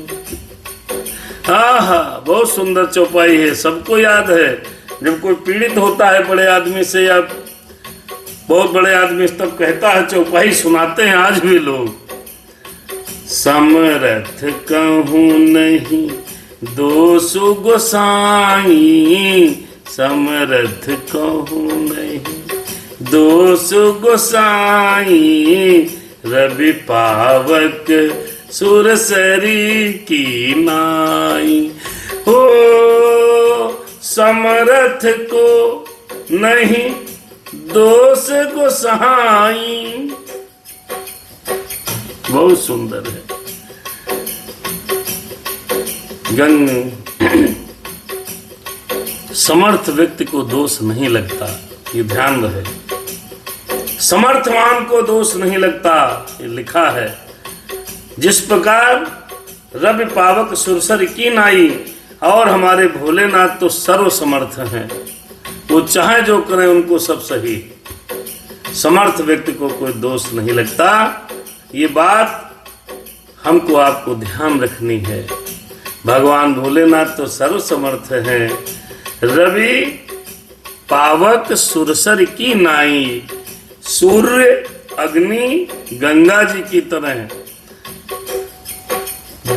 A: हाँ, बहुत सुंदर चौपाई है, सबको याद है। जब कोई पीड़ित होता है बड़े आदमी से या बहुत बड़े आदमी से, तब कहता है, चौपाई सुनाते हैं आज भी लोग। समर्थ कहूँ नहीं दोषु गोसाई, समर्थ कहूँ नहीं दोषु गोसाई, रवि पावक सुरसरी की नाई। हो समर्थ को नहीं दोष गोसाई। बहुत सुंदर है। समर्थ व्यक्ति को दोष नहीं लगता, ये ध्यान रहे। समर्थवान को दोष नहीं लगता, ये लिखा है। जिस प्रकार रवि पावक सुरसर की नाई, और हमारे भोलेनाथ तो सर्व समर्थ हैं, वो चाहे जो करें उनको सब सही। समर्थ व्यक्ति को कोई दोष नहीं लगता। ये बात हमको आपको ध्यान रखनी है। भगवान भोलेनाथ तो सर्व समर्थ हैं। रवि पावक सुरसर की नाई, सूर्य अग्नि गंगा जी की तरह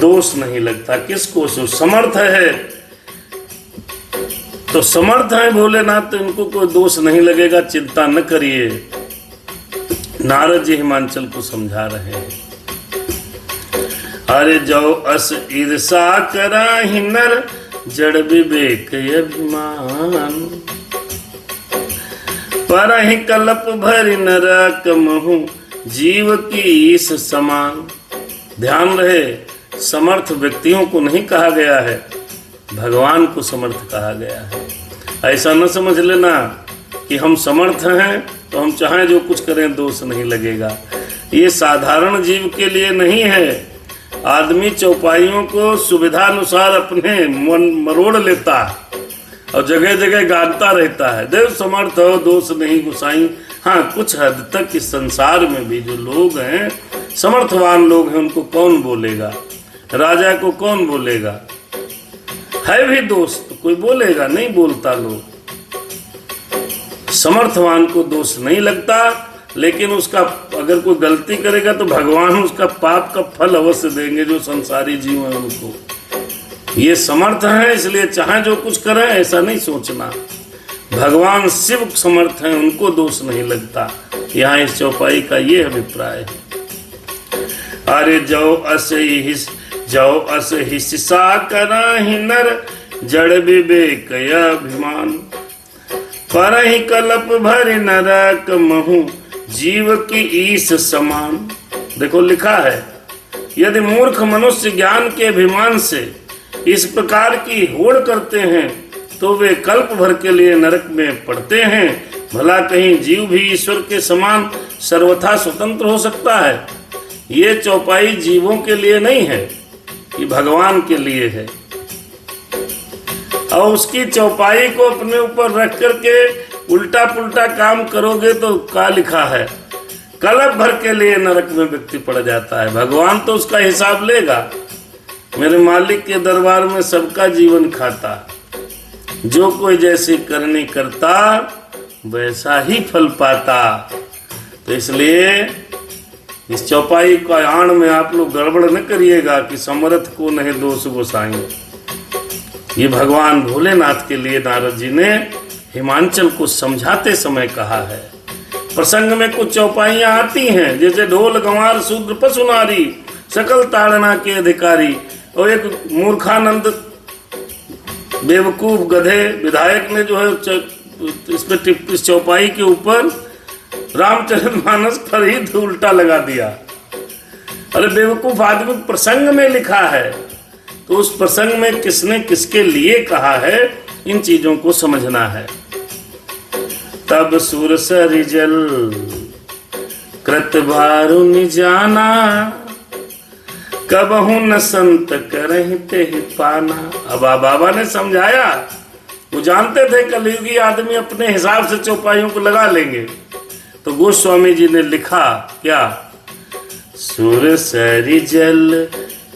A: दोष नहीं लगता। किसको? समर्थ है तो समर्थ है भोलेनाथ, तो इनको कोई दोष नहीं लगेगा, चिंता न करिए। नारद जी हिमांचल को समझा रहे हैं। अरे जो अस ईर्षा करा ही नर, जड़ विवेक अभिमान, पर ही कल्प भरि नरक महु, जीव की ईस समान। ध्यान रहे, समर्थ व्यक्तियों को नहीं कहा गया है, भगवान को समर्थ कहा गया है। ऐसा न समझ लेना कि हम समर्थ हैं तो हम चाहें जो कुछ करें दोष नहीं लगेगा। ये साधारण जीव के लिए नहीं है। आदमी चौपाइयों को सुविधा अनुसार अपने मन मरोड़ लेता और जगह जगह गाता रहता है, देव समर्थ हो दोष नहीं गुसाई। हाँ, कुछ हद तक इस संसार में भी जो लोग हैं, समर्थवान लोग हैं, उनको कौन बोलेगा? राजा को कौन बोलेगा? है भी दोस्त, कोई बोलेगा नहीं, बोलता लोग। समर्थवान को दोष नहीं लगता, लेकिन उसका अगर कोई गलती करेगा तो भगवान उसका पाप का फल अवश्य देंगे। जो संसारी जीव है उनको, ये समर्थ है इसलिए चाहे जो कुछ करें ऐसा नहीं सोचना। भगवान शिव समर्थ हैं, उनको दोष नहीं लगता। यहाँ इस चौपाई का ये अभिप्राय है। अरे जो अस हिस्सा कराहि नर, जड़ विवेक अभिमान, पर ही कल्प भर नरक महु, जीव की ईश समान। देखो लिखा है, यदि मूर्ख मनुष्य ज्ञान के अभिमान से इस प्रकार की होड़ करते हैं तो वे कल्प भर के लिए नरक में पड़ते हैं। भला कहीं जीव भी ईश्वर के समान सर्वथा स्वतंत्र हो सकता है? ये चौपाई जीवों के लिए नहीं है, ये भगवान के लिए है। और उसकी चौपाई को अपने ऊपर रख करके उल्टा पुल्टा काम करोगे तो क्या लिखा है, कल्प भर के लिए नरक में व्यक्ति पड़ जाता है। भगवान तो उसका हिसाब लेगा। मेरे मालिक के दरबार में सबका जीवन खाता, जो कोई जैसी करनी करता वैसा ही फल पाता। तो इसलिए इस चौपाई का आड़ में आप लोग गड़बड़ न करिएगा कि समर्थ को नहीं दोष गोसाई। ये भगवान भोलेनाथ के लिए नारद जी ने हिमांचल को समझाते समय कहा है। प्रसंग में कुछ चौपाइयां आती हैं, जैसे ढोल गंवार शूद्र पशु नारी, सकल ताड़ना के अधिकारी। और एक मूर्खानंद बेवकूफ गधे विधायक ने जो है इस चौपाई के ऊपर रामचरितमानस पर ही उल्टा लगा दिया। अरे बेवकूफ आदमी, प्रसंग में लिखा है तो उस प्रसंग में किसने किसके लिए कहा है, इन चीजों को समझना है। तब सुर सरिजल कृत बारुनि जाना, कबहु न संत करहि तेहि पाना। अब बाबा ने समझाया, वो जानते थे कलयुगी आदमी अपने हिसाब से चौपाइयों को लगा लेंगे। तो गोस्वामी जी ने लिखा क्या, सुर सरिजल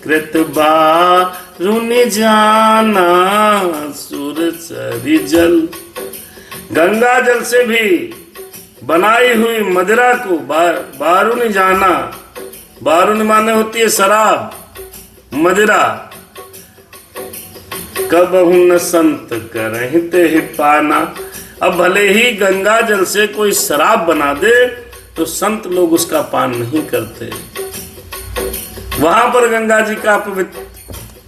A: कृत बारुनि जाना, सुर सरिजल, गंगा जल से भी बनाई हुई मदिरा को बारुनि जाना। बारुनि माने होती है शराब, मदिरा। कबहु न संत करहि तेहि पाना। अब भले ही गंगा जल से कोई शराब बना दे तो संत लोग उसका पान नहीं करते। वहां पर गंगा जी का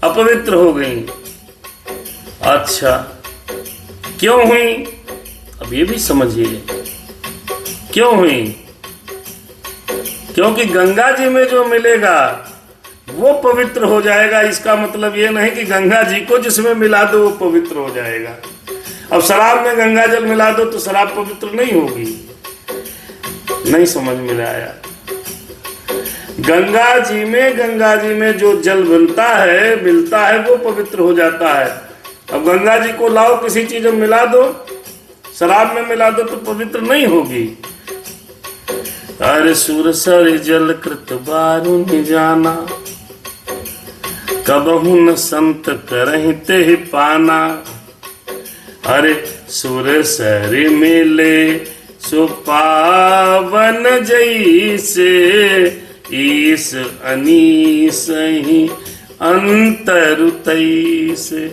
A: अपवित्र हो गई। अच्छा, क्यों हुई? अब ये भी समझिए क्यों हुई। क्योंकि गंगा जी में जो मिलेगा वो पवित्र हो जाएगा। इसका मतलब ये नहीं कि गंगा जी को जिसमें मिला दो वो पवित्र हो जाएगा। अब शराब में गंगा जल मिला दो तो शराब पवित्र नहीं होगी। नहीं समझ में आया। गंगा जी में जो जल बनता है, मिलता है, वो पवित्र हो जाता है। अब गंगा जी को लाओ किसी चीज में मिला दो, शराब में मिला दो तो पवित्र नहीं होगी। अरे सुर सरिजल कृत बारुनि जाना, कबहु न संत करहि तेहि पाना। अरे सुर सरि मिले सो पावन जैसे, ईस अनीस ही अंतर तैसे।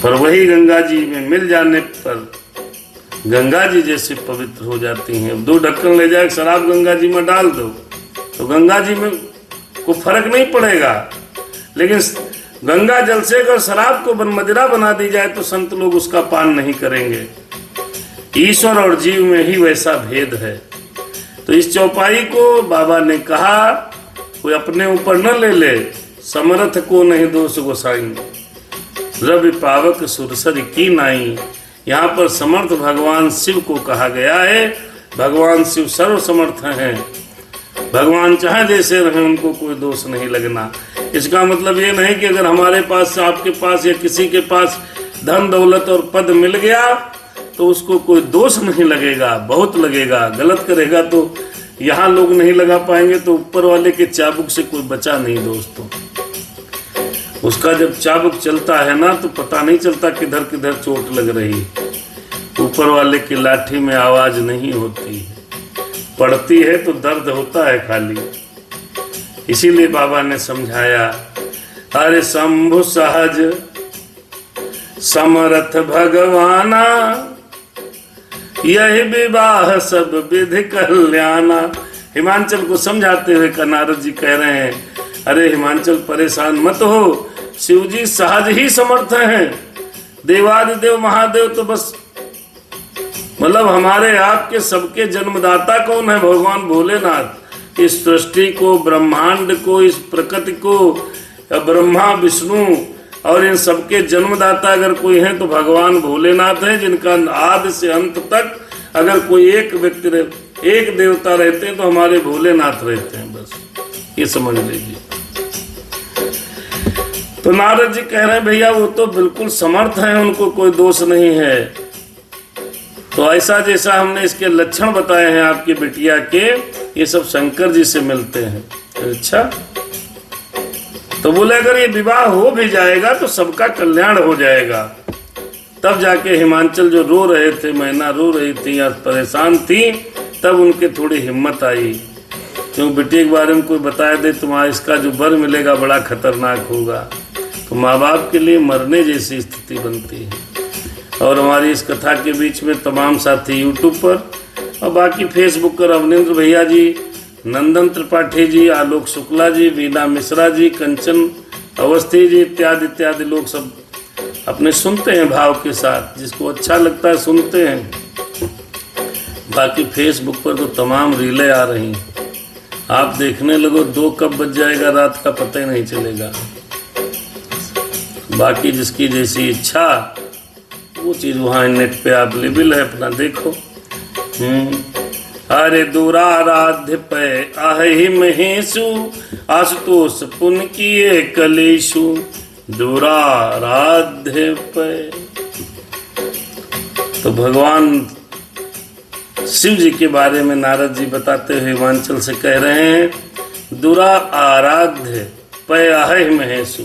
A: पर वही गंगा जी में मिल जाने पर गंगा जी जैसे पवित्र हो जाती हैं। अब 2 ढक्कन ले जाए शराब गंगा जी में डाल दो तो गंगा जी में को फर्क नहीं पड़ेगा। लेकिन गंगा जल से अगर शराब को मदिरा बना दी जाए तो संत लोग उसका पान नहीं करेंगे। ईश्वर और जीव में ही वैसा भेद है। तो इस चौपाई को बाबा ने कहा, कोई अपने ऊपर न ले ले, समर्थ को नहीं दोष गोसाई, रवि पावक सुरसर की नाई। यहाँ पर समर्थ भगवान शिव को कहा गया है। भगवान शिव सर्व समर्थ हैं। भगवान चाहे जैसे रहे, उनको कोई दोष नहीं लगना। इसका मतलब ये नहीं कि अगर हमारे पास, आपके पास या किसी के पास धन दौलत और पद मिल गया तो उसको कोई दोष नहीं लगेगा, बहुत लगेगा। गलत करेगा तो यहाँ लोग नहीं लगा पाएंगे तो ऊपर वाले के चाबुक से कोई बचा नहीं दोस्तों। उसका जब चाबुक चलता है ना तो पता नहीं चलता किधर किधर चोट लग रही, ऊपर वाले की लाठी में आवाज नहीं होती, पड़ती है तो दर्द होता है खाली। इसीलिए बाबा ने समझाया, अरे शंभु सहज समर्थ भगवाना, यही विवाह सब विधि कल्याणा। हिमांचल को समझाते हुए नारद जी कह रहे हैं, अरे हिमांचल परेशान मत हो, शिव जी सहज ही समर्थ हैं। देवादिदेव महादेव तो बस मतलब हमारे आपके सबके जन्मदाता कौन है? भगवान भोलेनाथ। इस सृष्टि को, ब्रह्मांड को, इस प्रकृति को, ब्रह्मा विष्णु और इन सबके जन्मदाता अगर कोई है तो भगवान भोलेनाथ है, जिनका आदि से अंत तक अगर कोई एक व्यक्ति एक देवता रहते हैं तो हमारे भोलेनाथ रहते हैं, बस ये समझ लीजिए। तो नारद जी कह रहे हैं भैया वो तो बिल्कुल समर्थ हैं, उनको कोई दोष नहीं है। तो ऐसा जैसा हमने इसके लक्षण बताए हैं आपकी बिटिया के, ये सब शंकर जी से मिलते हैं। अच्छा, तो बोले अगर ये विवाह हो भी जाएगा तो सबका कल्याण हो जाएगा। तब जाके हिमांचल जो रो रहे थे, मैना रो रही थी या परेशान थी, तब उनके थोड़ी हिम्मत आई, क्योंकि बेटे के बारे में कोई बताया दे तुम्हारा इसका जो वर मिलेगा बड़ा खतरनाक होगा, तो माँ बाप के लिए मरने जैसी स्थिति बनती है। और हमारी इस कथा के बीच में तमाम साथी यूट्यूब पर और बाकी फेसबुक पर अवनिंद्र भैया जी, नंदन त्रिपाठी जी, आलोक शुक्ला जी, वीना मिश्रा जी, कंचन अवस्थी जी इत्यादि इत्यादि लोग सब अपने सुनते हैं भाव के साथ, जिसको अच्छा लगता है सुनते हैं। बाकी फेसबुक पर तो तमाम रीलें आ रही हैं, आप देखने लगो 2 कब बज जाएगा रात का पता ही नहीं चलेगा। बाकी जिसकी जैसी इच्छा वो चीज़ वहाँ नेट पे अवेलेबल है, अपना देखो। अरे दुराराध्य पे आहि महेशु, आशुतोष पुन किए कलेशु, दुराराध्य पे। तो भगवान शिव जी के बारे में नारद जी बताते हुए हिमांचल से कह रहे हैं, दुरा आराध्य पे आहि महेशु,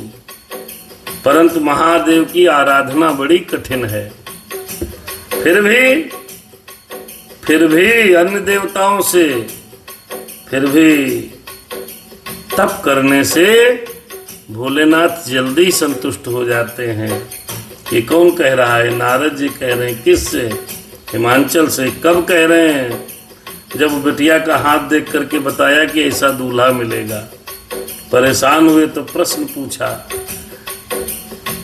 A: परंतु महादेव की आराधना बड़ी कठिन है। फिर भी अन्य देवताओं से फिर भी तप करने से भोलेनाथ जल्दी संतुष्ट हो जाते हैं। ये कौन कह रहा है? नारद जी कह रहे हैं। किससे? हिमांचल से। कब कह रहे हैं? जब बिटिया का हाथ देख करके बताया कि ऐसा दूल्हा मिलेगा। परेशान हुए तो प्रश्न पूछा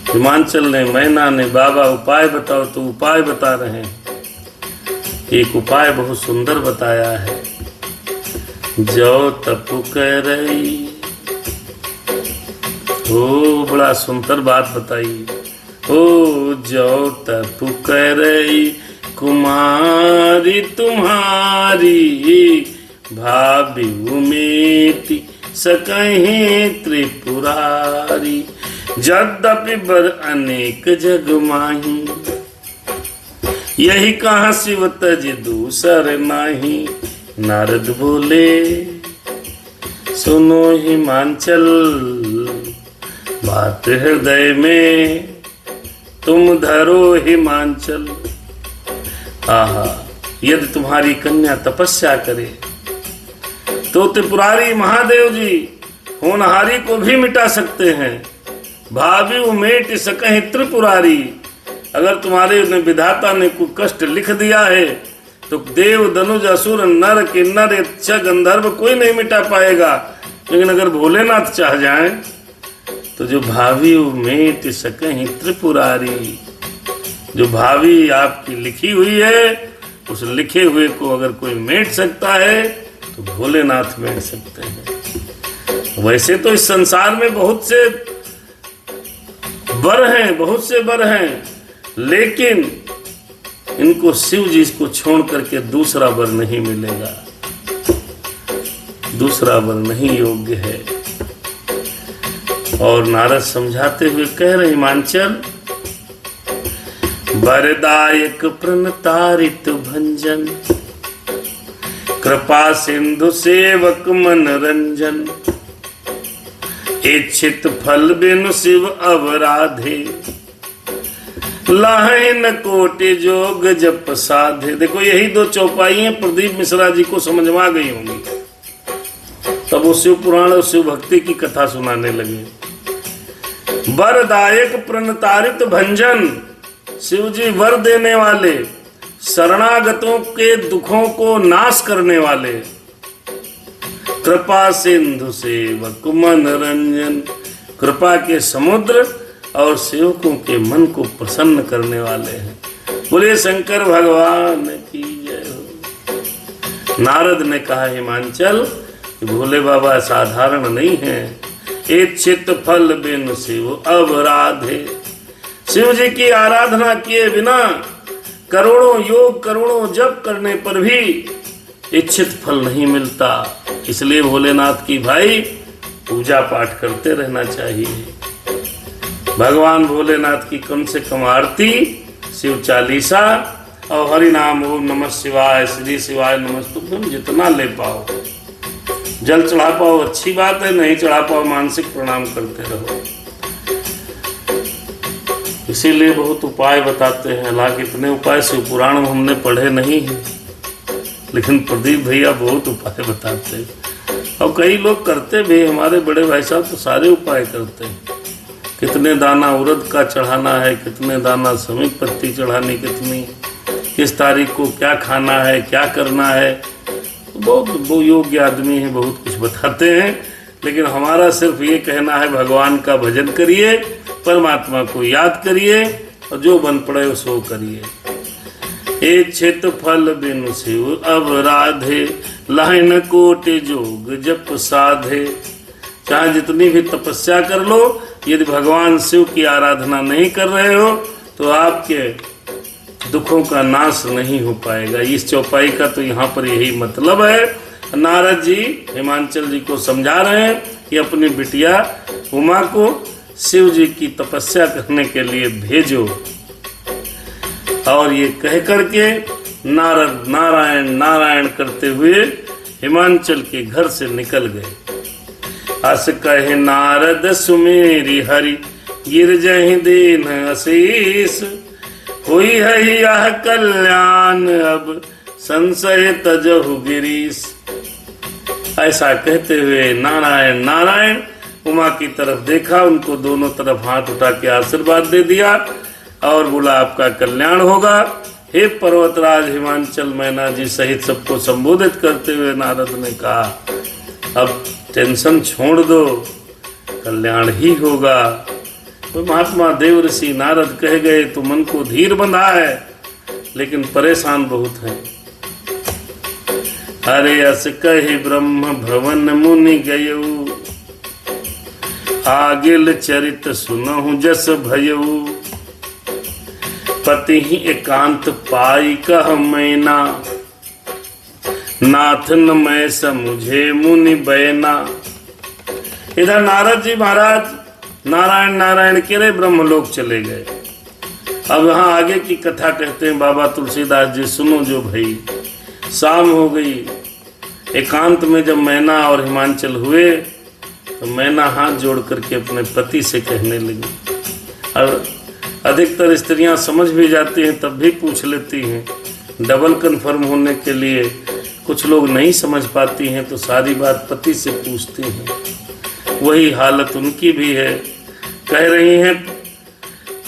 A: हिमांचल ने, मैना ने, बाबा उपाय बताओ, तो उपाय बता रहे हैं। एक उपाय बहुत सुंदर बताया है, जो तप करई। ओ बड़ा सुंदर बात बताई। ओ जो तप करई कुमारी तुम्हारी, भाभी उमेती सकहीं त्रिपुरारी, यद्यपि बर अनेक जग माही, यही कहा शिव तज दूसर नाही। नारद बोले सुनो हिमांचल, बात हृदय में तुम धरो हिमांचल। आहा, यदि तुम्हारी कन्या तपस्या करे तो त्रिपुरारी महादेव जी होनहारी को भी मिटा सकते हैं। भावी उमेट सकहीं त्रिपुरारी, अगर तुम्हारे विधाता ने कोई कष्ट लिख दिया है तो देव, दनुज, असुर, नर, किन्नर, यक्ष, गंधर्व कोई नहीं मिटा पाएगा। लेकिन अगर भोलेनाथ चाह जाए तो जो भावी उमेट सकहीं त्रिपुरारी, जो भावी आपकी लिखी हुई है उस लिखे हुए को अगर कोई मेट सकता है तो भोलेनाथ मेट सकते हैं। वैसे तो इस संसार में बहुत से वर हैं, बहुत से वर हैं, लेकिन इनको शिव जी को छोड़ करके दूसरा वर नहीं मिलेगा, दूसरा वर नहीं योग्य है। और नारद समझाते हुए कह रहे हिमांचल, वरदायक प्रणतारित भंजन, कृपा सिंधु सेवक मनरंजन, इच्छित फल बिनु शिव अवराधे, लाहे न कोटि जोग जप साधे। देखो यही दो चौपाइयां प्रदीप मिश्रा जी को समझ में आ गई होंगी, तब वो शिव पुराण और शिव भक्ति की कथा सुनाने लगे। वरदायक प्रणतारित भंजन, शिव जी वर देने वाले, शरणागतों के दुखों को नाश करने वाले, कृपा सिंधु सेवक मनरंजन, कृपा के समुद्र और सेवकों के मन को प्रसन्न करने वाले हैं। बोले शंकर भगवान की जय हो। नारद ने कहा हिमांचल भोले बाबा साधारण नहीं है, इच्छित फल बिनु शिव अवराधे। शिव जी की आराधना किए बिना करोड़ों योग करोड़ों जप करने पर भी इच्छित फल नहीं मिलता। इसलिए भोलेनाथ की भाई पूजा पाठ करते रहना चाहिए। भगवान भोलेनाथ की कम से कम आरती, शिव चालीसा और हरि नाम ओम नमः शिवाय, श्री शिवाय नमस्तुभ्यम जितना ले पाओ। जल चढ़ा पाओ अच्छी बात है, नहीं चढ़ा पाओ मानसिक प्रणाम करते रहो। इसीलिए बहुत उपाय बताते हैं। हालांकि इतने उपाय शिव पुराण में हमने पढ़े नहीं हैं, लेकिन प्रदीप भैया बहुत उपाय बताते हैं और कई लोग करते भी। हमारे बड़े भाई साहब तो सारे उपाय करते हैं। कितने दाना उड़द का चढ़ाना है, कितने दाना समीप पत्ती चढ़ानी, कितनी किस तारीख को क्या खाना है, क्या करना है। तो बहुत योग्य आदमी है, बहुत कुछ बताते हैं। लेकिन हमारा सिर्फ ये कहना है भगवान का भजन करिए, परमात्मा को याद करिए और जो बन पड़े सो करिए। इच्छित फल बिनु शिव अवराधे, लाइन कोटि जोग जप साधे। चाहे जितनी भी तपस्या कर लो, यदि भगवान शिव की आराधना नहीं कर रहे हो तो आपके दुखों का नाश नहीं हो पाएगा। इस चौपाई का तो यहाँ पर यही मतलब है। नारद जी हिमांचल जी को समझा रहे हैं कि अपनी बिटिया उमा को शिव जी की तपस्या करने के लिए भेजो। और ये कह करके नारद नारायण नारायण करते हुए हिमांचल के घर से निकल गए। अस कहे नारद सुमेरी हरि, गिर जहि दीन आशीष। हुई है यह कल्याण अब संशय तजहु गिरीश। ऐसा कहते हुए नारायण नारायण उमा की तरफ देखा, उनको दोनों तरफ हाथ उठा के आशीर्वाद दे दिया और बोला आपका कल्याण होगा। हे पर्वतराज हिमांचल मैना जी सहित सबको संबोधित करते हुए नारद ने कहा अब टेंशन छोड़ दो, कल्याण ही होगा। तो महात्मा देव ऋषि नारद कह गए तो मन को धीर बंधा है, लेकिन परेशान बहुत है। अरे अस कहे ब्रह्म भवन मुनि गयऊ, आगिल चरित सुनहु जस भयऊ। पति ही एकांत पाई कह मैना, नाथ न मैं समुझे मुनि बैना। इधर नारद जी महाराज नारायण नारायण के रे ब्रह्मलोक चले गए। अब यहाँ आगे की कथा कहते हैं बाबा तुलसीदास जी, सुनो जो भाई। शाम हो गई, एकांत में जब मैना और हिमांचल हुए तो मैना हाथ जोड़ करके अपने पति से कहने लगी। और अधिकतर स्त्रियां समझ भी जाती हैं तब भी पूछ लेती हैं, डबल कंफर्म होने के लिए। कुछ लोग नहीं समझ पाती हैं तो सारी बात पति से पूछती हैं। वही हालत उनकी भी है। कह रही हैं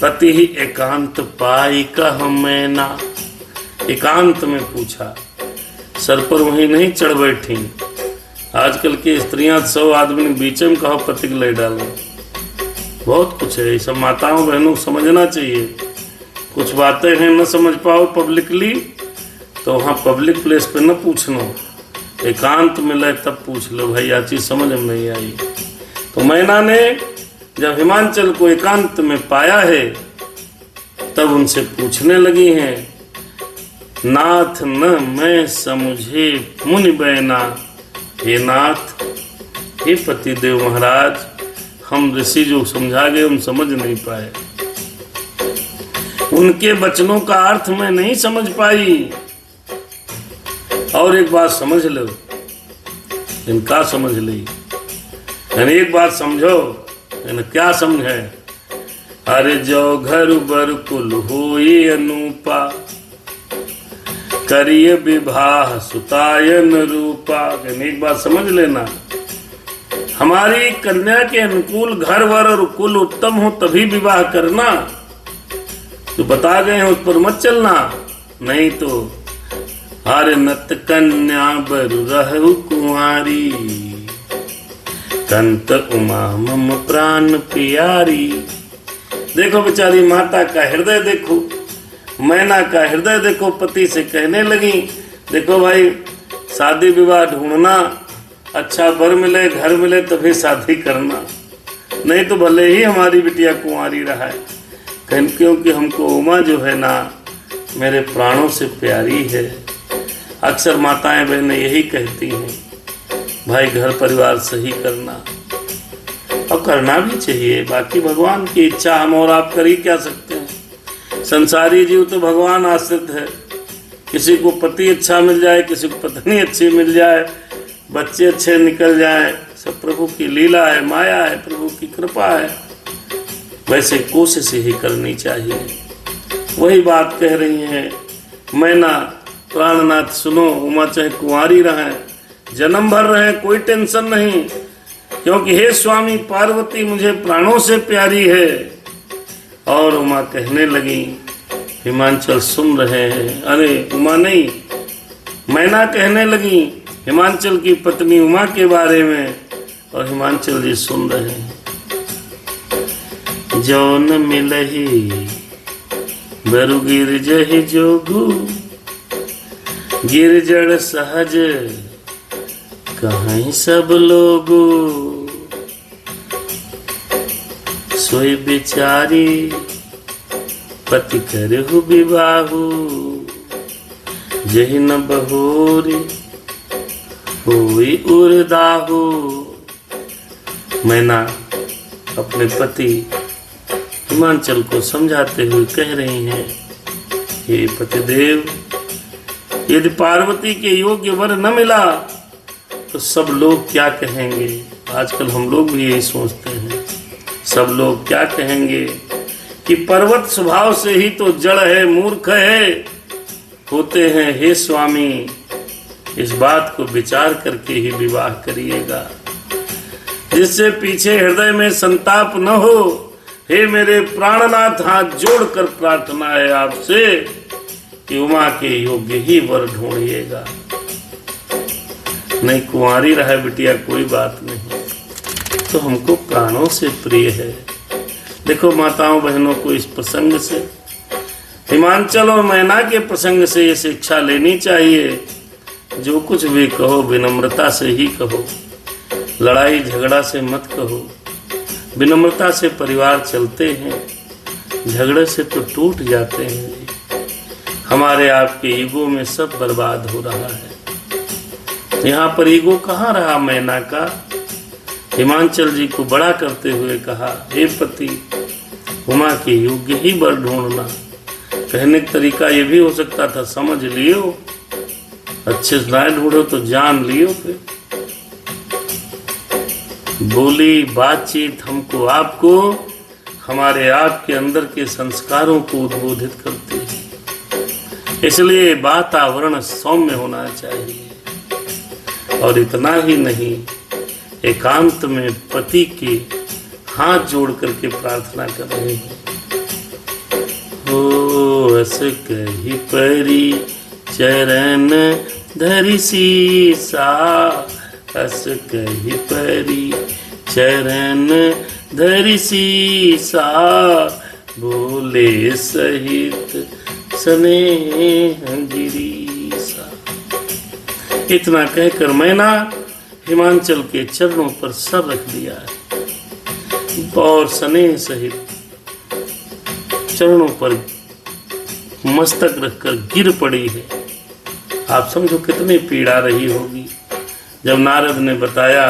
A: पति ही एकांत पाई कह मैना। एकांत में पूछा, सर पर वहीं नहीं चढ़ बैठी। आजकल की स्त्रियां 100 आदमी के बीच में कहो पति को ले डालो। बहुत कुछ है, सब माताओं बहनों को समझना चाहिए। कुछ बातें हैं न समझ पाओ पब्लिकली तो वहाँ पब्लिक प्लेस पे न पूछना, एकांत में ले तब पूछ लो भाई यह चीज़ समझ में नहीं आई। तो मैना ने जब हिमांचल को एकांत में पाया है तब उनसे पूछने लगी हैं, नाथ न मैं समुझे मुनि बैना। हे नाथ, हे पति देव महाराज, हम ऋषि जो समझा गए हम समझ नहीं पाए। उनके वचनों का अर्थ मैं नहीं समझ पाई। और एक बात समझ लो, इनका समझ ली, यानी एक बात समझो, क्या समझे? अरे जो घर बर कुल होई अनूपा, करिय विवाह सुतायन रूपा। एक बात समझ लेना, हमारी कन्या के अनुकूल घर वर और कुल उत्तम हो तभी विवाह करना। तो बता गए हैं उस पर मत चलना, नहीं तो हर नत कन्या बरु रहु कुंवारी, कंत उमा मम प्राण प्यारी। देखो बेचारी माता का हृदय देखो, मैना का हृदय देखो, पति से कहने लगी देखो भाई शादी विवाह ढूंढना, अच्छा वर मिले घर मिले तभी शादी करना, नहीं तो भले ही हमारी बिटिया कुंवारी रहा है, क्योंकि हमको उमा जो है ना मेरे प्राणों से प्यारी है। अक्सर माताएं बहनें यही कहती हैं भाई घर परिवार सही करना, और करना भी चाहिए। बाकी भगवान की इच्छा, हम और आप कर ही क्या सकते हैं। संसारी जीव तो भगवान आश्रित है, किसी को पति अच्छा मिल जाए, किसी को पत्नी अच्छी मिल जाए, बच्चे अच्छे निकल जाए, सब प्रभु की लीला है, माया है, प्रभु की कृपा है। वैसे कोशिश ही करनी चाहिए। वही बात कह रही हैं मैना, प्राणनाथ सुनो, उमा चाहे कुंवारी रहे, जन्म भर रहे, कोई टेंशन नहीं, क्योंकि हे स्वामी पार्वती मुझे प्राणों से प्यारी है। और उमा कहने लगी, हिमांचल सुन रहे हैं, अरे उमा नहीं, मैना कहने लगी हिमांचल की पत्नी उमा के बारे में, और हिमांचल जी सुन रहे हैं। जौन मिलही बरु गिरजहि जोगु, गिरजड़ सहज कहीं सब लोगु, सोई बिचारी पति करहु विवाहु, जहि न बहोरी होई उर्दाहु। मैना अपने पति हिमांचल को समझाते हुए कह रही हैं, हे पतिदेव, यदि पार्वती के योग्य वर न मिला तो सब लोग क्या कहेंगे। आजकल हम लोग भी यही सोचते हैं, सब लोग क्या कहेंगे कि पर्वत स्वभाव से ही तो जड़ है, मूर्ख है, होते हैं। हे स्वामी, इस बात को विचार करके ही विवाह करिएगा, जिससे पीछे हृदय में संताप न हो। हे मेरे प्राणनाथ, हाथ जोड़कर प्रार्थना है आपसे कि उमा के योग्य ही वर ढूंढिएगा। नहीं कुंवारी रहे बिटिया कोई बात नहीं, तो हमको प्राणों से प्रिय है। देखो माताओं बहनों को इस प्रसंग से, हिमांचल और मैना के प्रसंग से ये शिक्षा लेनी चाहिए, जो कुछ भी कहो विनम्रता से ही कहो, लड़ाई झगड़ा से मत कहो। विनम्रता से परिवार चलते हैं, झगड़े से तो टूट जाते हैं। हमारे आपके ईगो में सब बर्बाद हो रहा है। यहाँ पर ईगो कहाँ रहा मैना का। हिमांचल जी को बड़ा करते हुए कहा, हे पति, उमा के योग्य ही वर ढूंढना। कहने का तरीका ये भी हो सकता था, समझ लियो, अच्छे से ना ढूंढो तो जान लियो। फिर बोली बातचीत हमको आपको हमारे आपके अंदर के संस्कारों को उद्बोधित करती है, इसलिए वातावरण सौम्य होना चाहिए। और इतना ही नहीं, एकांत में पति के हाथ जोड़ करके प्रार्थना कर रहे हैं। हो अस कही परी चरण धरि सीसा, अस कही परी चरण धरि सीसा, बोले सहित स्नेह गिरीसा। इतना कहकर मैना हिमांचल के चरणों पर सर रख दिया है और स्नेह सहित चरणों पर मस्तक रखकर गिर पड़ी है। आप समझो कितनी पीड़ा रही होगी जब नारद ने बताया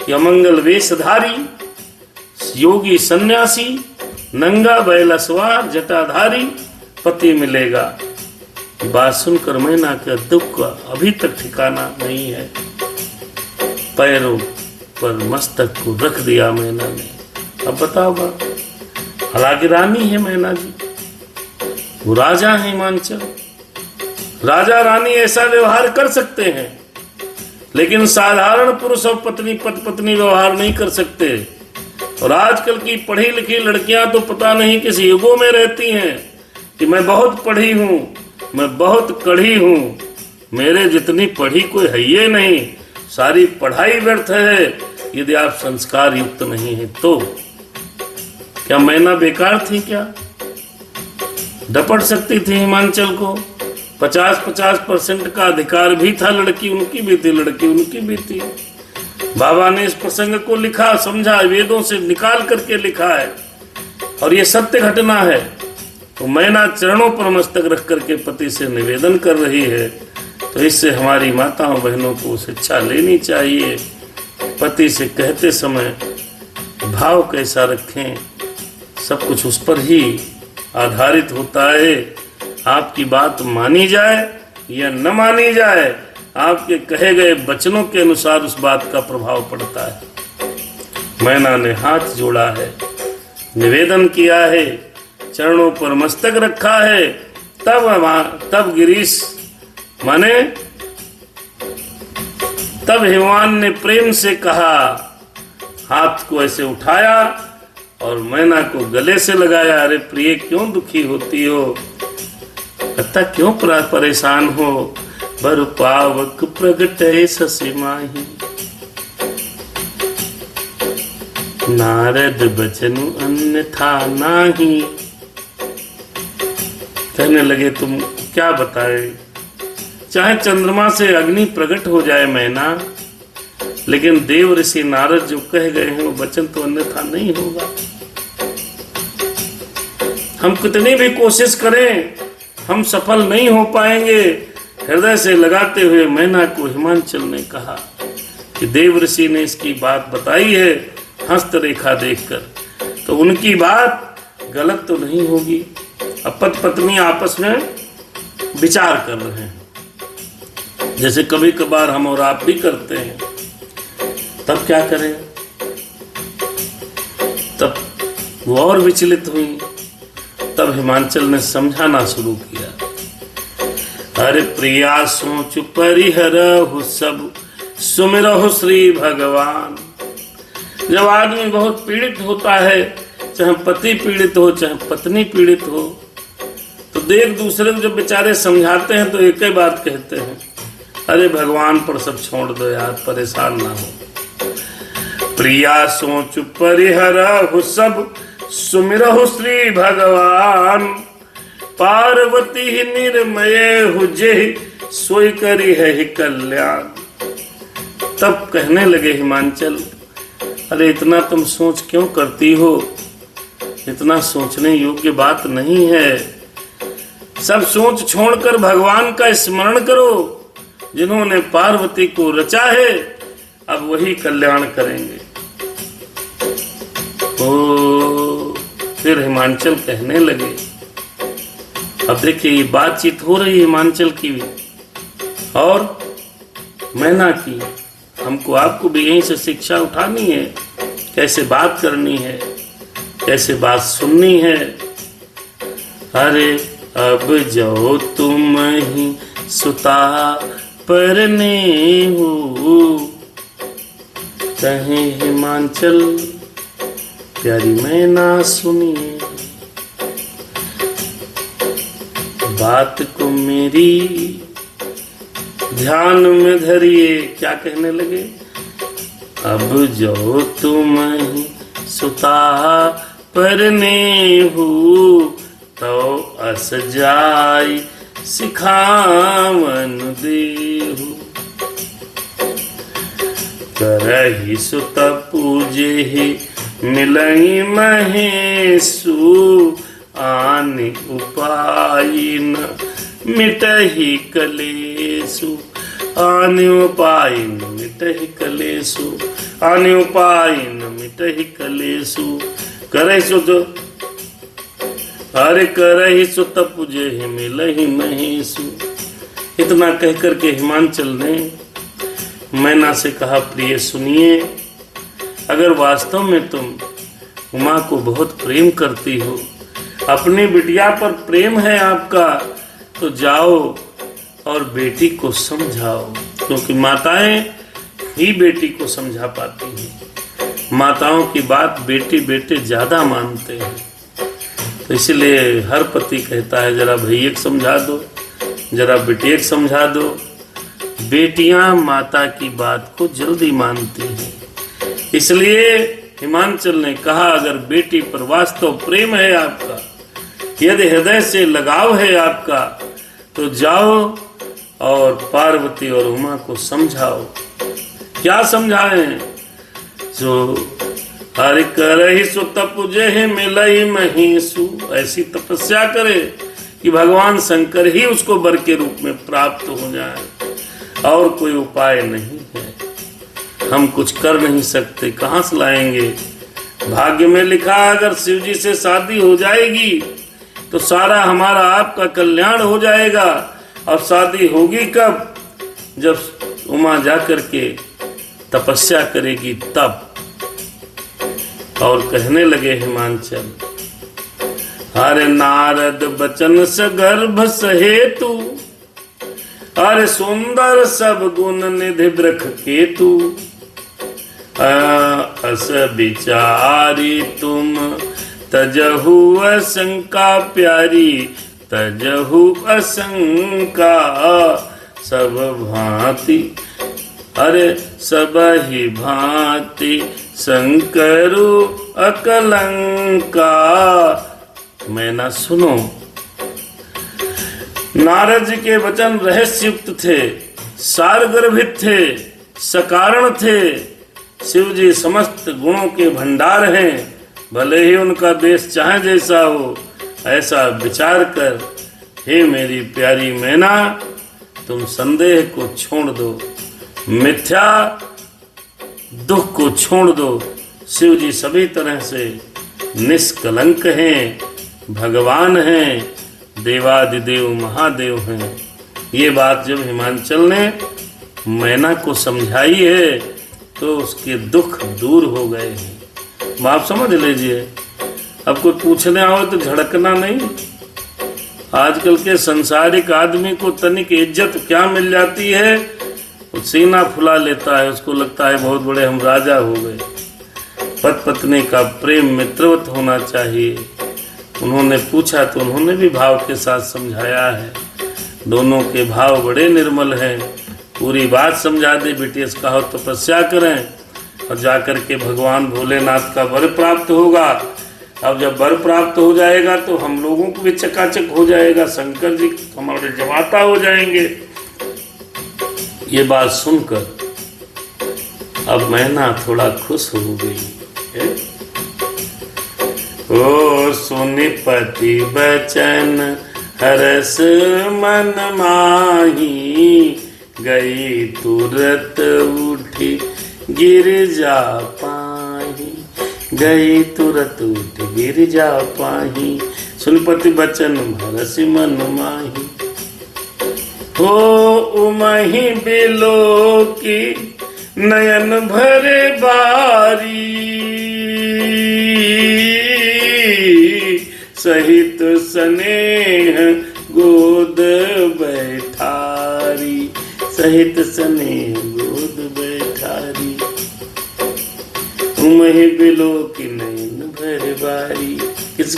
A: कि अमंगल वेशधारी योगी सन्यासी, नंगा बैलसवार जटाधारी, पति मिलेगा। बात सुनकर मैना का दुख का अभी तक ठिकाना नहीं है। पैरों पर मस्तक को रख दिया मैना ने। अब बताओ बात, हालांकि रानी है मैना जी, वो राजा है हिमांचल। राजा रानी ऐसा व्यवहार कर सकते हैं, लेकिन साधारण पुरुष और पत्नी पत्नी व्यवहार नहीं कर सकते। और आजकल की पढ़ी लिखी लड़कियां तो पता नहीं किस युगों में रहती हैं कि मैं बहुत पढ़ी हूं, मैं बहुत कढ़ी हूं, मेरे जितनी पढ़ी कोई है ये नहीं, सारी पढ़ाई व्यर्थ है यदि आप संस्कार युक्त नहीं है तो। क्या मैना बेकार थी क्या? डपट सकती थी हिमांचल को। 50% का अधिकार भी था, लड़की उनकी भी थी, लड़की उनकी भी थी। बाबा ने इस प्रसंग को लिखा, समझा, वेदों से निकाल करके लिखा है और ये सत्य घटना है। तो मैना चरणों पर मस्तक रख करके पति से निवेदन कर रही है। तो इससे हमारी माताओं बहनों को शिक्षा लेनी चाहिए। पति से कहते समय भाव कैसा रखें, सब कुछ उस पर ही आधारित होता है। आपकी बात मानी जाए या न मानी जाए, आपके कहे गए वचनों के अनुसार उस बात का प्रभाव पड़ता है। मैना ने हाथ जोड़ा है, निवेदन किया है, चरणों पर मस्तक रखा है। तब गिरीश माने तब हिमवान ने प्रेम से कहा, हाथ को ऐसे उठाया और मैना को गले से लगाया। अरे प्रिय, क्यों दुखी होती हो, अतः क्यों परेशान हो, बर पावक प्रगटे ससि माही, नारद बचनु अन्यथा नाही। कहने लगे तुम क्या बताए, चाहे चंद्रमा से अग्नि प्रकट हो जाए मैना, लेकिन देव ऋषि नारद जो कह गए हैं वो वचन तो अन्यथा नहीं होगा। हम कितनी भी कोशिश करें हम सफल नहीं हो पाएंगे। हृदय से लगाते हुए मैना को हिमांचल ने कहा कि देव ऋषि ने इसकी बात बताई है हस्तरेखा देखकर, तो उनकी बात गलत तो नहीं होगी। अब पत्नी आपस में विचार कर रहे हैं, जैसे कभी कभार हम और आप भी करते हैं। तब क्या करें, तब वो और विचलित हुई। तब हिमांचल ने समझाना शुरू किया, अरे प्रिया सोच परिहरहु सब सुमिरहु श्री भगवान। जब आदमी बहुत पीड़ित होता है, चाहे पति पीड़ित हो चाहे पत्नी पीड़ित हो, तो एक दूसरे को जब बेचारे समझाते हैं तो एक ही बात कहते हैं, अरे भगवान पर सब छोड़ दो यार, परेशान ना हो। प्रिया सोच परिहरहु सब सुमिरहु श्री भगवान, पार्वती ही निर्मय हुजे सोई करी है कल्याण। तब कहने लगे हिमांचल, अरे इतना तुम सोच क्यों करती हो, इतना सोचने योग्य बात नहीं है। सब सोच छोड़कर भगवान का स्मरण करो, जिन्होंने पार्वती को रचा है, अब वही कल्याण करेंगे। फिर हिमांचल कहने लगे, अब देखिए ये बातचीत हो रही है हिमांचल की भी और मैना की। हमको आपको भी यहीं से शिक्षा उठानी है, कैसे बात करनी है, कैसे बात सुननी है। अरे अब जाओ तुम ही सुता परने हो, कहे हिमांचल प्यारी मैना सुनिए, बात को मेरी ध्यान में धरिए। क्या कहने लगे, अब जो तुम सुता परने हो, तो अस जाई सिखावन देहु, करहि सुत पूजे ही मिलई महेशु, आनि उपाय न मिटहि कलेसु, आनि उपाय न मिटहि कलेसु, आनि उपाय न मिटहि कलेसु। करे सुत हरे करहि सुत पूजे ही मिलहि महेशु। इतना कहकर के हिमांचल ने मैना से कहा, प्रिय सुनिए, अगर वास्तव में तुम उमा को बहुत प्रेम करती हो, अपनी बिटिया पर प्रेम है आपका, तो जाओ और बेटी को समझाओ, क्योंकि माताएं ही बेटी को समझा पाती हैं। माताओं की बात बेटी बेटे ज्यादा मानते हैं, तो इसलिए हर पति कहता है जरा भैया को समझा दो, जरा बेटिया को समझा दो। बेटियां माता की बात को जल्दी मानती हैं। इसलिए हिमांचल ने कहा, अगर बेटी पर वास्तव प्रेम है आपका, यदि हृदय से लगाव है आपका, तो जाओ और पार्वती और उमा को समझाओ। क्या समझाएं? जो हरि करहि सुत पूजे मिलहि महेशु, ऐसी तपस्या करे कि भगवान शंकर ही उसको वर के रूप में प्राप्त हो जाए, और कोई उपाय नहीं है। हम कुछ कर नहीं सकते, कहां से लाएंगे? भाग्य में लिखा, अगर शिव जी से शादी हो जाएगी तो सारा हमारा आपका कल्याण हो जाएगा। और शादी होगी कब? जब उमा जाकर के तपस्या करेगी तब। और कहने लगे हिमांचल, अरे नारद बचन सगर्भ सहेतु, अरे सुंदर सब गुण निधि वृख केतु, अस विचारी तुम तजहु असंका प्यारी, तजहु असंका सब भांति, अरे सब ही भांति शंकरु अकलंका। मैना सुनो, नारद जी के वचन रहस्युक्त थे, सारगर्भित थे, सकारण थे। शिव जी समस्त गुणों के भंडार हैं, भले ही उनका देश चाहे जैसा हो, ऐसा विचार कर हे मेरी प्यारी मैना, तुम संदेह को छोड़ दो, मिथ्या दुख को छोड़ दो। शिव जी सभी तरह से निष्कलंक हैं, भगवान हैं, देवादिदेव महादेव हैं। ये बात जब हिमांचल ने मैना को समझाई है तो उसके दुख दूर हो गए हैं। आप समझ लीजिए, अब कोई पूछने आओ तो झड़कना नहीं। आजकल के संसारिक आदमी को तनिक इज्जत क्या मिल जाती है, सीना फुला लेता है, उसको लगता है बहुत बड़े हम राजा हो गए। पति पत्नी का प्रेम मित्रवत होना चाहिए। उन्होंने पूछा तो उन्होंने भी भाव के साथ समझाया है, दोनों के भाव बड़े निर्मल हैं। पूरी बात समझा दी, बेटी से कहो तपस्या करें और जाकर के भगवान भोलेनाथ का वर प्राप्त होगा। अब जब वर प्राप्त हो जाएगा तो हम लोगों को भी चकाचक हो जाएगा, शंकर जी हमारे जमाता हो जाएंगे। ये बात सुनकर अब मैना थोड़ा खुश हो गई। ओ सुनि पति बचन हरस मन माही, गई तुरत उठी गिर जा पाही, गई तुरत उठ गिर जा पाही। सुनपति बचन हरस मन माही, हो उमहि बिलो की नयन भरे बारी, सहित स्नेह गोद बैठारी, सहित स्नेह गोद बैठारी। उमहि बिलो की नयन भरे बारी। किस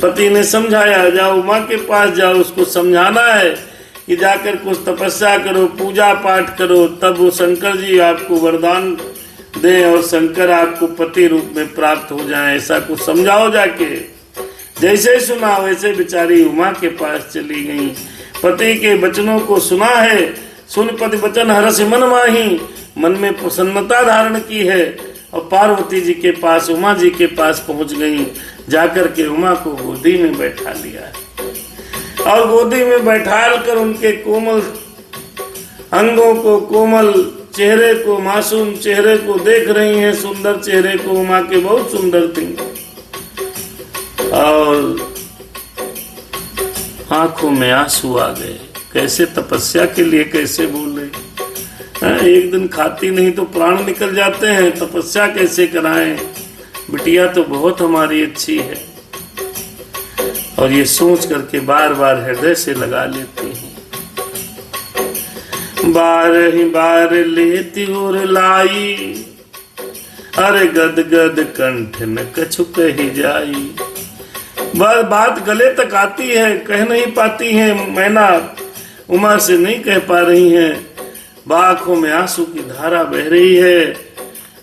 A: पति ने समझाया, जाओ उमा के पास जाओ, उसको समझाना है कि जाकर कुछ तपस्या करो, पूजा पाठ करो, तब वो शंकर जी आपको वरदान दें और शंकर आपको पति रूप में प्राप्त हो जाए, ऐसा कुछ समझाओ जाके। जैसे ही सुना वैसे बेचारी उमा के पास चली गई, पति के वचनों को सुना है। सुन पति वचन हरस मन माही, मन में प्रसन्नता धारण की है और पार्वती जी के पास, उमा जी के पास पहुंच गई। जाकर के उमा को गोदी में बैठा लिया और गोदी में बैठाल कर उनके कोमल अंगों को, कोमल चेहरे को, मासूम चेहरे को देख रही हैं। सुंदर चेहरे को उमा के बहुत सुंदर थी और आंखों में आंसू आ गए। कैसे तपस्या के लिए कैसे बोले, एक दिन खाती नहीं तो प्राण निकल जाते हैं, तपस्या कैसे कराएं। बिटिया तो बहुत हमारी अच्छी है। और ये सोच करके बार बार हृदय से लगा लेती हैं। बार ही बार लेती और लाई, अरे गद गद कंठ न कछु कही जाई। बात गले तक आती है, कह नहीं पाती है। मैना उमा से नहीं कह पा रही हैं। आंखों में आंसू की धारा बह रही है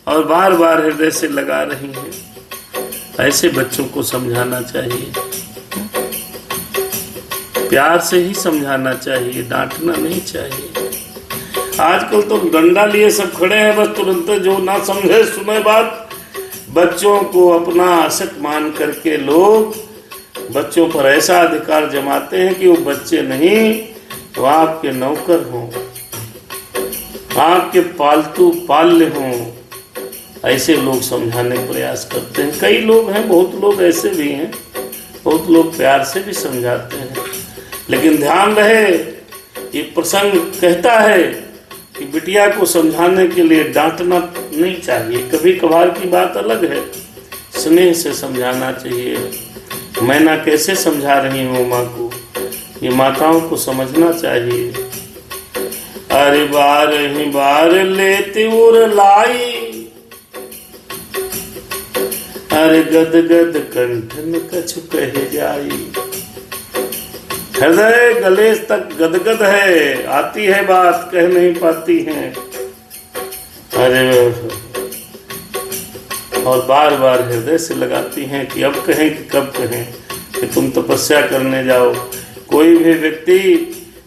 A: और बार बार हृदय से लगा रही हैं। ऐसे बच्चों को समझाना चाहिए, प्यार से ही समझाना चाहिए, डांटना नहीं चाहिए। आजकल तो डंडा लिए सब खड़े हैं, बस तुरंत जो ना समझे सुने बात। बच्चों को अपना आशिक मान करके लोग बच्चों पर ऐसा अधिकार जमाते हैं कि वो बच्चे नहीं तो आपके नौकर हों, आपके पालतू पाल्य हों। ऐसे लोग समझाने का प्रयास करते हैं। कई लोग हैं, बहुत लोग ऐसे भी हैं, बहुत लोग प्यार से भी समझाते हैं। लेकिन ध्यान रहे, ये प्रसंग कहता है कि बिटिया को समझाने के लिए डांटना नहीं चाहिए। कभी कभार की बात अलग है, स्नेह से समझाना चाहिए। मैना कैसे समझा रही हूँ माँ को, ये माताओं को समझना चाहिए। अरे बार ही बार लेती और लाई, अरे गद गद कंठ न कछु कहे जाई। हृदय गले तक गदगद है, आती है बात, कह नहीं पाती हैं। अरे और बार बार हृदय से लगाती हैं कि अब कहें कि कब कहें कि तुम तपस्या करने जाओ। कोई भी व्यक्ति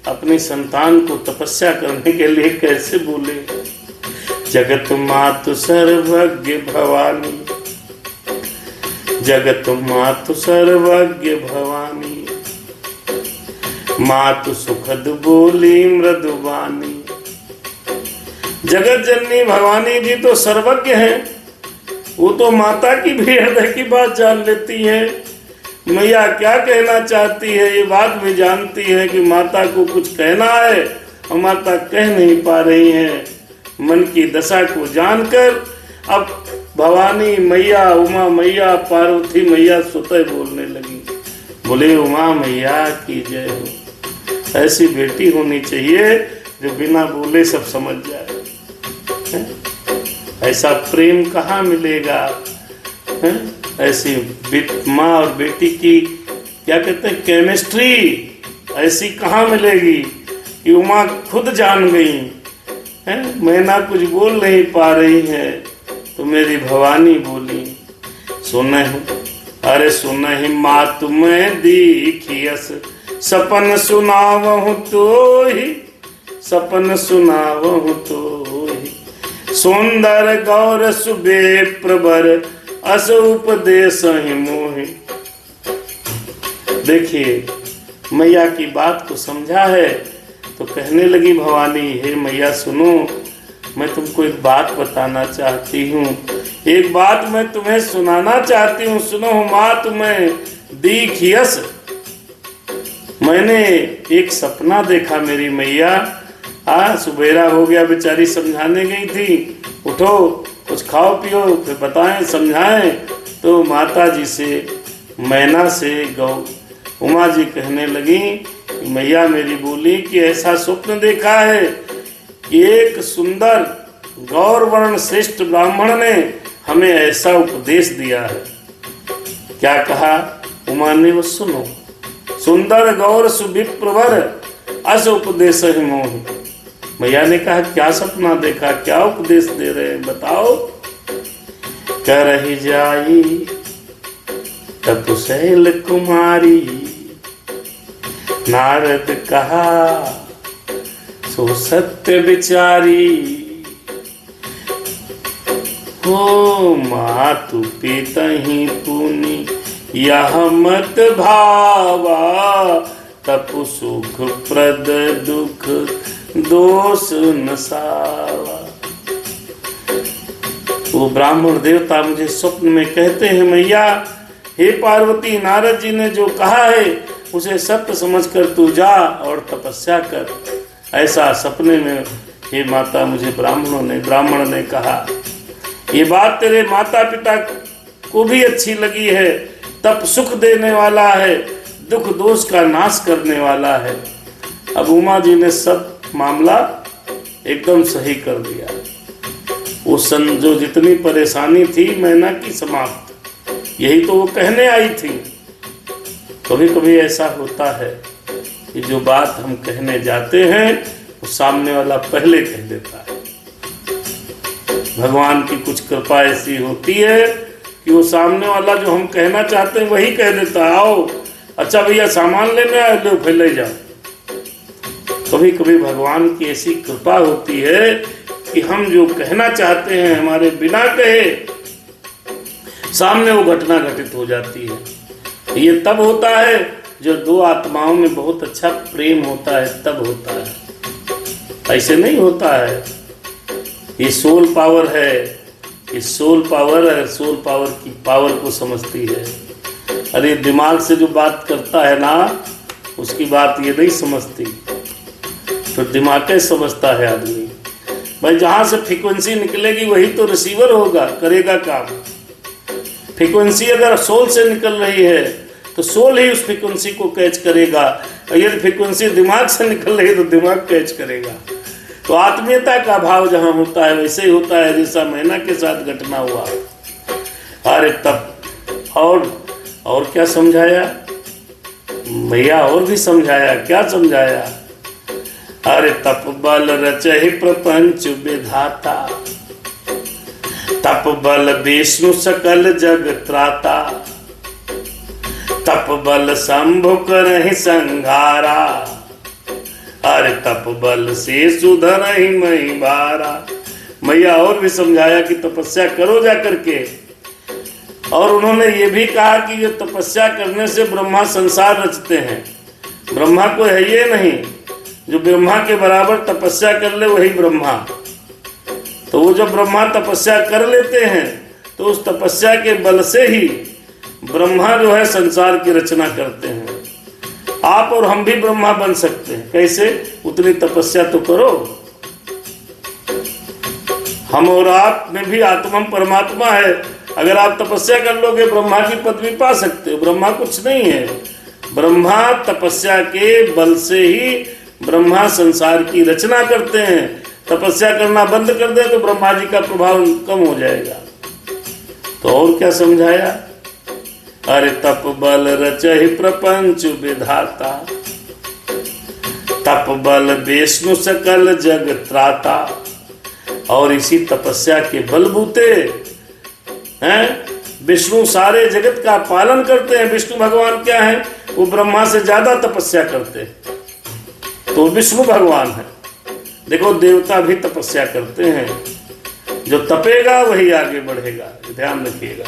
A: अपनी संतान को तपस्या करने के लिए कैसे बोले। जगत मातु सर्वज्ञ भवानी, जगत मातु सर्वज्ञ भवानी, मातु सुखद बोली मृदुबानी। जगत जननी भवानी जी तो सर्वज्ञ हैं, वो तो माता की भी हृदय की बात जान लेती है। मैया क्या कहना चाहती है ये बात भी जानती है कि माता को कुछ कहना है और माता कह नहीं पा रही है। मन की दशा को जानकर अब भवानी मैया, उमा मैया, पार्वती मैया स्वतः बोलने लगी। बोले उमा मैया की जय हो। ऐसी बेटी होनी चाहिए जो बिना बोले सब समझ जाए। ऐसा प्रेम कहाँ मिलेगा, ऐसी माँ और बेटी की क्या कहते हैं केमिस्ट्री ऐसी कहाँ मिलेगी कि उमा खुद जान गई है। मैना कुछ बोल नहीं पा रही है तो मेरी भवानी बोली, सुनहि अरे सुनहि माँ तुम्हें दीखियस, सपन सुनावहु तोहि, सपन सुनावहु तोहि। सुंदर गौर सुबे प्रबर अस उपदेश ही मोहि। देखिए मैया की बात को समझा है तो कहने लगी भवानी, हे मैया सुनो, मैं तुमको एक बात बताना चाहती हूँ, एक बात मैं तुम्हें सुनाना चाहती हूँ। सुनो माँ तुम्हें दीखियस, मैंने एक सपना देखा मेरी मैया। सुबेरा हो गया, बेचारी समझाने गई थी, उठो कुछ खाओ पियो फिर बताएं समझाएं। तो माता जी से, मैना से उमा जी कहने लगी कि मैया मेरी बोली कि ऐसा स्वप्न देखा है कि एक सुंदर गौर वर्ण श्रेष्ठ ब्राह्मण ने हमें ऐसा उपदेश दिया है। क्या कहा उमा ने, वो सुनो। सुंदर गौर सुविप्रवर अस उपदेश ही मोहि। मैया ने कहा क्या सपना देखा, क्या उपदेश दे रहे हैं बताओ। करहि जाई तपशैल कुमारी, नारद कहा सो सत्य विचारी। हो मातु पितहि पुनि यह मत भावा, तपु सुख प्रद दुख दोष नसावा। वो ब्राह्मण देवता मुझे स्वप्न में कहते हैं, मैया हे पार्वती, नारद जी ने जो कहा है उसे सत्य समझकर तू जा और तपस्या कर। ऐसा सपने में हे माता मुझे ब्राह्मण ने कहा। ये बात तेरे माता पिता को भी अच्छी लगी है। तप सुख देने वाला है, दुख दोष का नाश करने वाला है। अब उमा जी ने सब मामला एकदम सही कर दिया। वो जो जितनी परेशानी थी मैना की समाप्त, यही तो वो कहने आई थी। कभी कभी ऐसा होता है कि जो बात हम कहने जाते हैं वो सामने वाला पहले कह देता है। भगवान की कुछ कृपा ऐसी होती है कि वो सामने वाला जो हम कहना चाहते हैं वही कह देता है। आओ, अच्छा भैया सामान लेने आए, लो फिर ले जाओ। कभी कभी भगवान की ऐसी कृपा होती है कि हम जो कहना चाहते हैं हमारे बिना कहे सामने वो घटना घटित हो जाती है। ये तब होता है जो दो आत्माओं में बहुत अच्छा प्रेम होता है, तब होता है। ऐसे नहीं होता है। ये सोल पावर है, ये सोल पावर है, सोल पावर की पावर को समझती है। अरे दिमाग से जो बात करता है ना उसकी बात ये नहीं समझती, तो दिमाग के समझता है आदमी। भाई जहाँ से फ्रीक्वेंसी निकलेगी वही तो रिसीवर होगा, करेगा काम। फ्रीक्वेंसी अगर सोल से निकल रही है तो सोल ही उस फ्रीक्वेंसी को कैच करेगा, और यदि फ्रीक्वेंसी दिमाग से निकल रही है तो दिमाग कैच करेगा। तो आत्मीयता का भाव जहाँ होता है वैसे ही होता है जैसा मैना के साथ घटना हुआ। अरे तब और क्या समझाया भैया, और भी समझाया। क्या समझाया? अरे तप बल रचहि प्रपंच विधाता, तप बल विष्णु सकल जग त्राता, तप बल शंभु करहि संहारा, अरे तप बल से सुधरहि मही भारा। मैया और भी समझाया कि तपस्या करो जा करके। और उन्होंने ये भी कहा कि ये तपस्या करने से ब्रह्मा संसार रचते हैं। ब्रह्मा को है ये नहीं, जो ब्रह्मा के बराबर तपस्या कर ले वही ब्रह्मा। तो वो जब ब्रह्मा तपस्या कर लेते हैं तो उस तपस्या के बल से ही ब्रह्मा जो है संसार की रचना करते हैं। आप और हम भी ब्रह्मा बन सकते हैं। कैसे? उतनी तपस्या तो करो। हम और आप में भी आत्मा परमात्मा है। अगर आप तपस्या कर लोगे ब्रह्मा की पदवी पा सकते हो। ब्रह्मा कुछ नहीं है, ब्रह्मा तपस्या के बल से ही ब्रह्मा संसार की रचना करते हैं। तपस्या करना बंद कर दे तो ब्रह्मा जी का प्रभाव कम हो जाएगा। तो और क्या समझाया? अरे तप बल रचहि प्रपंच विधाता, तप बल विष्णु सकल जग त्राता। और इसी तपस्या के बलबूते हैं विष्णु सारे जगत का पालन करते हैं। विष्णु भगवान क्या है? वो ब्रह्मा से ज्यादा तपस्या करते हैं, तो विष्णु भगवान है। देखो देवता भी तपस्या करते हैं। जो तपेगा वही आगे बढ़ेगा, ध्यान रखिएगा।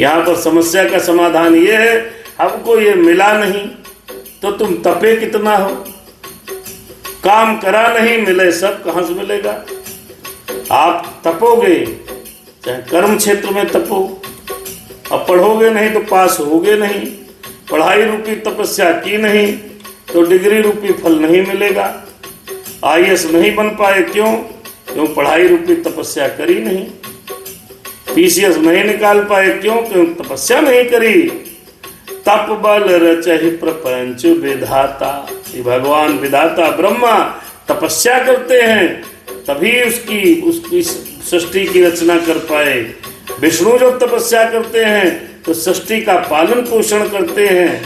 A: यहाँ पर समस्या का समाधान ये है, हमको ये मिला नहीं तो तुम तपे कितना हो। काम करा नहीं, मिले सब, कहाँ से मिलेगा? आप तपोगे, चाहे कर्म क्षेत्र में तपो। अब पढ़ोगे नहीं तो पास होगे नहीं। पढ़ाई रूपी तपस्या की नहीं तो डिग्री रूपी फल नहीं मिलेगा। IAS नहीं बन पाए, क्यों? क्यों पढ़ाई रूपी तपस्या करी नहीं। PCS नहीं निकाल पाए, क्यों? क्यों तपस्या नहीं करी। तप बल रचहि प्रपंच विधाता। ये भगवान विधाता ब्रह्मा तपस्या करते हैं तभी उसकी सृष्टि की रचना कर पाए। विष्णु जब तपस्या करते हैं तो सृष्टि का पालन पोषण करते हैं।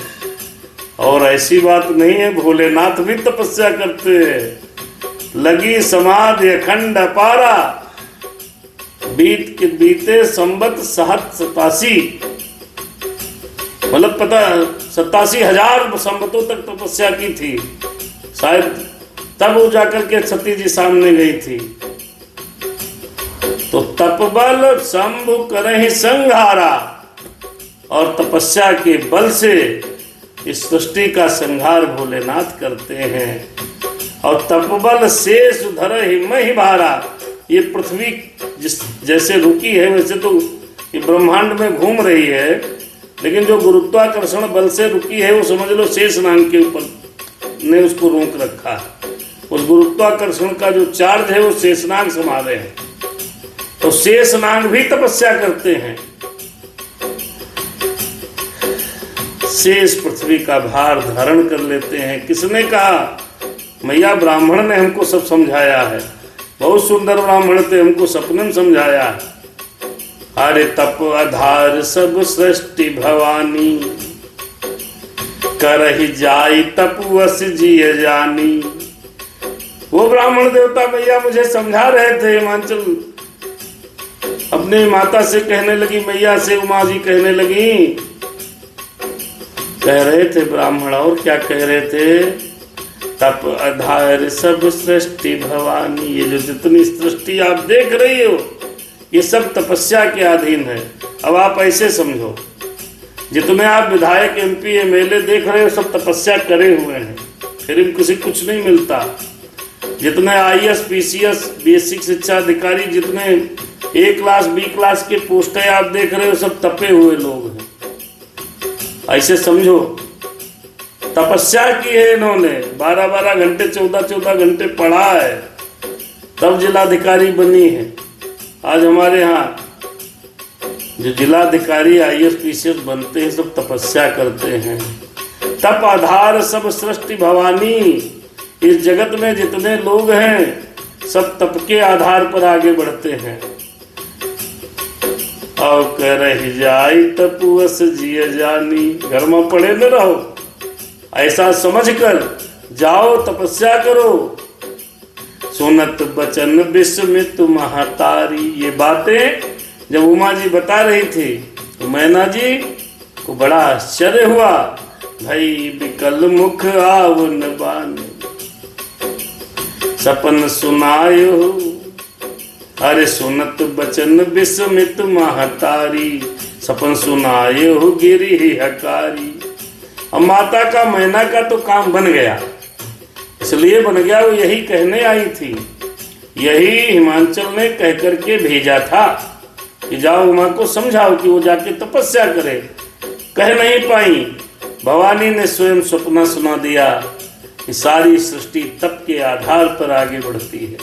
A: और ऐसी बात नहीं है, भोलेनाथ भी तपस्या करते हैं। लगी समाधि अखंड अपारा, बीते संवत 87, मतलब पता 87,000 संवतों तक तपस्या की थी। शायद तब वो जाकर के सती जी सामने गई थी। तो तपबल शंभु करहि संहारा, और तपस्या के बल से इस सृष्टि का संहार भोलेनाथ करते हैं। और तपबल शेष धरहि मही भारा। ये पृथ्वी जैसे रुकी है वैसे तो ये ब्रह्मांड में घूम रही है, लेकिन जो गुरुत्वाकर्षण बल से रुकी है वो समझ लो शेषनाग के ऊपर ने उसको रोक रखा है। उस गुरुत्वाकर्षण का जो चार्ज है वो शेषनाग संभाले हैं। तो शेषनाग भी तपस्या करते हैं। शेष पृथ्वी का भार धारण कर लेते हैं। किसने कहा? मैया ब्राह्मण ने हमको सब समझाया है। बहुत सुंदर ब्राह्मण थे, हमको सपने में समझाया है। अरे तप आधार सब सृष्टि भवानी, करहि जाई तपवस जिय जानी। वो ब्राह्मण देवता मैया मुझे समझा रहे थे। हिमांचल अपने माता से कहने लगी, मैया से उमा जी कहने लगी, कह रहे थे ब्राह्मण, और क्या कह रहे थे? तप आधार सब सृष्टि भवानी। ये जो जितनी सृष्टि आप देख रही हो ये सब तपस्या के अधीन है। अब आप ऐसे समझो, जितने आप विधायक MP MLA देख रहे हो सब तपस्या करे हुए हैं, फिर भी किसी कुछ नहीं मिलता। जितने IAS PCS बेसिक शिक्षा अधिकारी, जितने A क्लास B क्लास के पोस्टें आप देख रहे हो सब तपे हुए लोग हैं। ऐसे समझो तपस्या की है इन्होंने, 12-12 घंटे 14-14 घंटे पढ़ा है, तब जिलाधिकारी बनी है। आज हमारे यहाँ जो जिलाधिकारी IAS PCS बनते हैं सब तपस्या करते हैं। तप आधार सब सृष्टि भवानी। इस जगत में जितने लोग हैं सब तप के आधार पर आगे बढ़ते हैं। और कह रही जाई तपवस जिय जानी। घर में पड़े न रहो, ऐसा समझकर जाओ तपस्या करो। सुनत बचन विस्मित महतारी। ये बातें जब उमा जी बता रही थी तो मैना जी को बड़ा आश्चर्य हुआ। भाई विकल मुख आवन बानी, सपन सुनायो। अरे सुनत बचन विस्मित महतारी, सपन सुनायो गिरी हकारी। अब माता का मैना का तो काम बन गया, इसलिए बन गया, वो यही कहने आई थी। यही हिमांचल ने कह करके भेजा था कि जाओ उमा को समझाओ कि वो जाके तपस्या करे। कह नहीं पाई, भवानी ने स्वयं सपना सुना दिया कि सारी सृष्टि तप के आधार पर आगे बढ़ती है।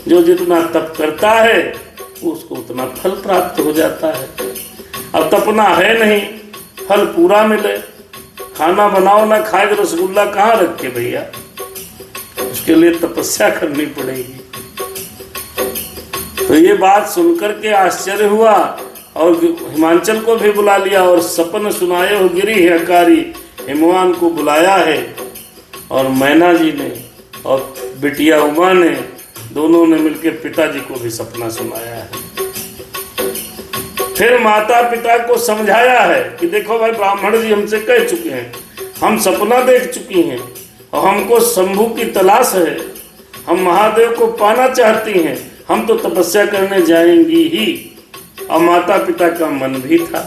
A: जो जितना तप करता है उसको उतना फल प्राप्त हो जाता है। अब तपना है नहीं, फल पूरा मिले। खाना बनाओ ना खाए, रसगुल्ला कहाँ रखे भैया, उसके लिए तपस्या करनी पड़ेगी। तो ये बात सुनकर के आश्चर्य हुआ और हिमांचल को भी बुला लिया और सपन सुनाए हो गिरी हकारी। हिमवान को बुलाया है और मैना जी ने और बिटिया उमा ने, दोनों ने मिलकर पिताजी को भी सपना सुनाया है। फिर माता पिता को समझाया है कि देखो भाई, ब्राह्मण जी हमसे कह चुके हैं, हम सपना देख चुकी हैं और हमको शंभू की तलाश है, हम महादेव को पाना चाहती हैं, हम तो तपस्या करने जाएंगी ही। और माता पिता का मन भी था।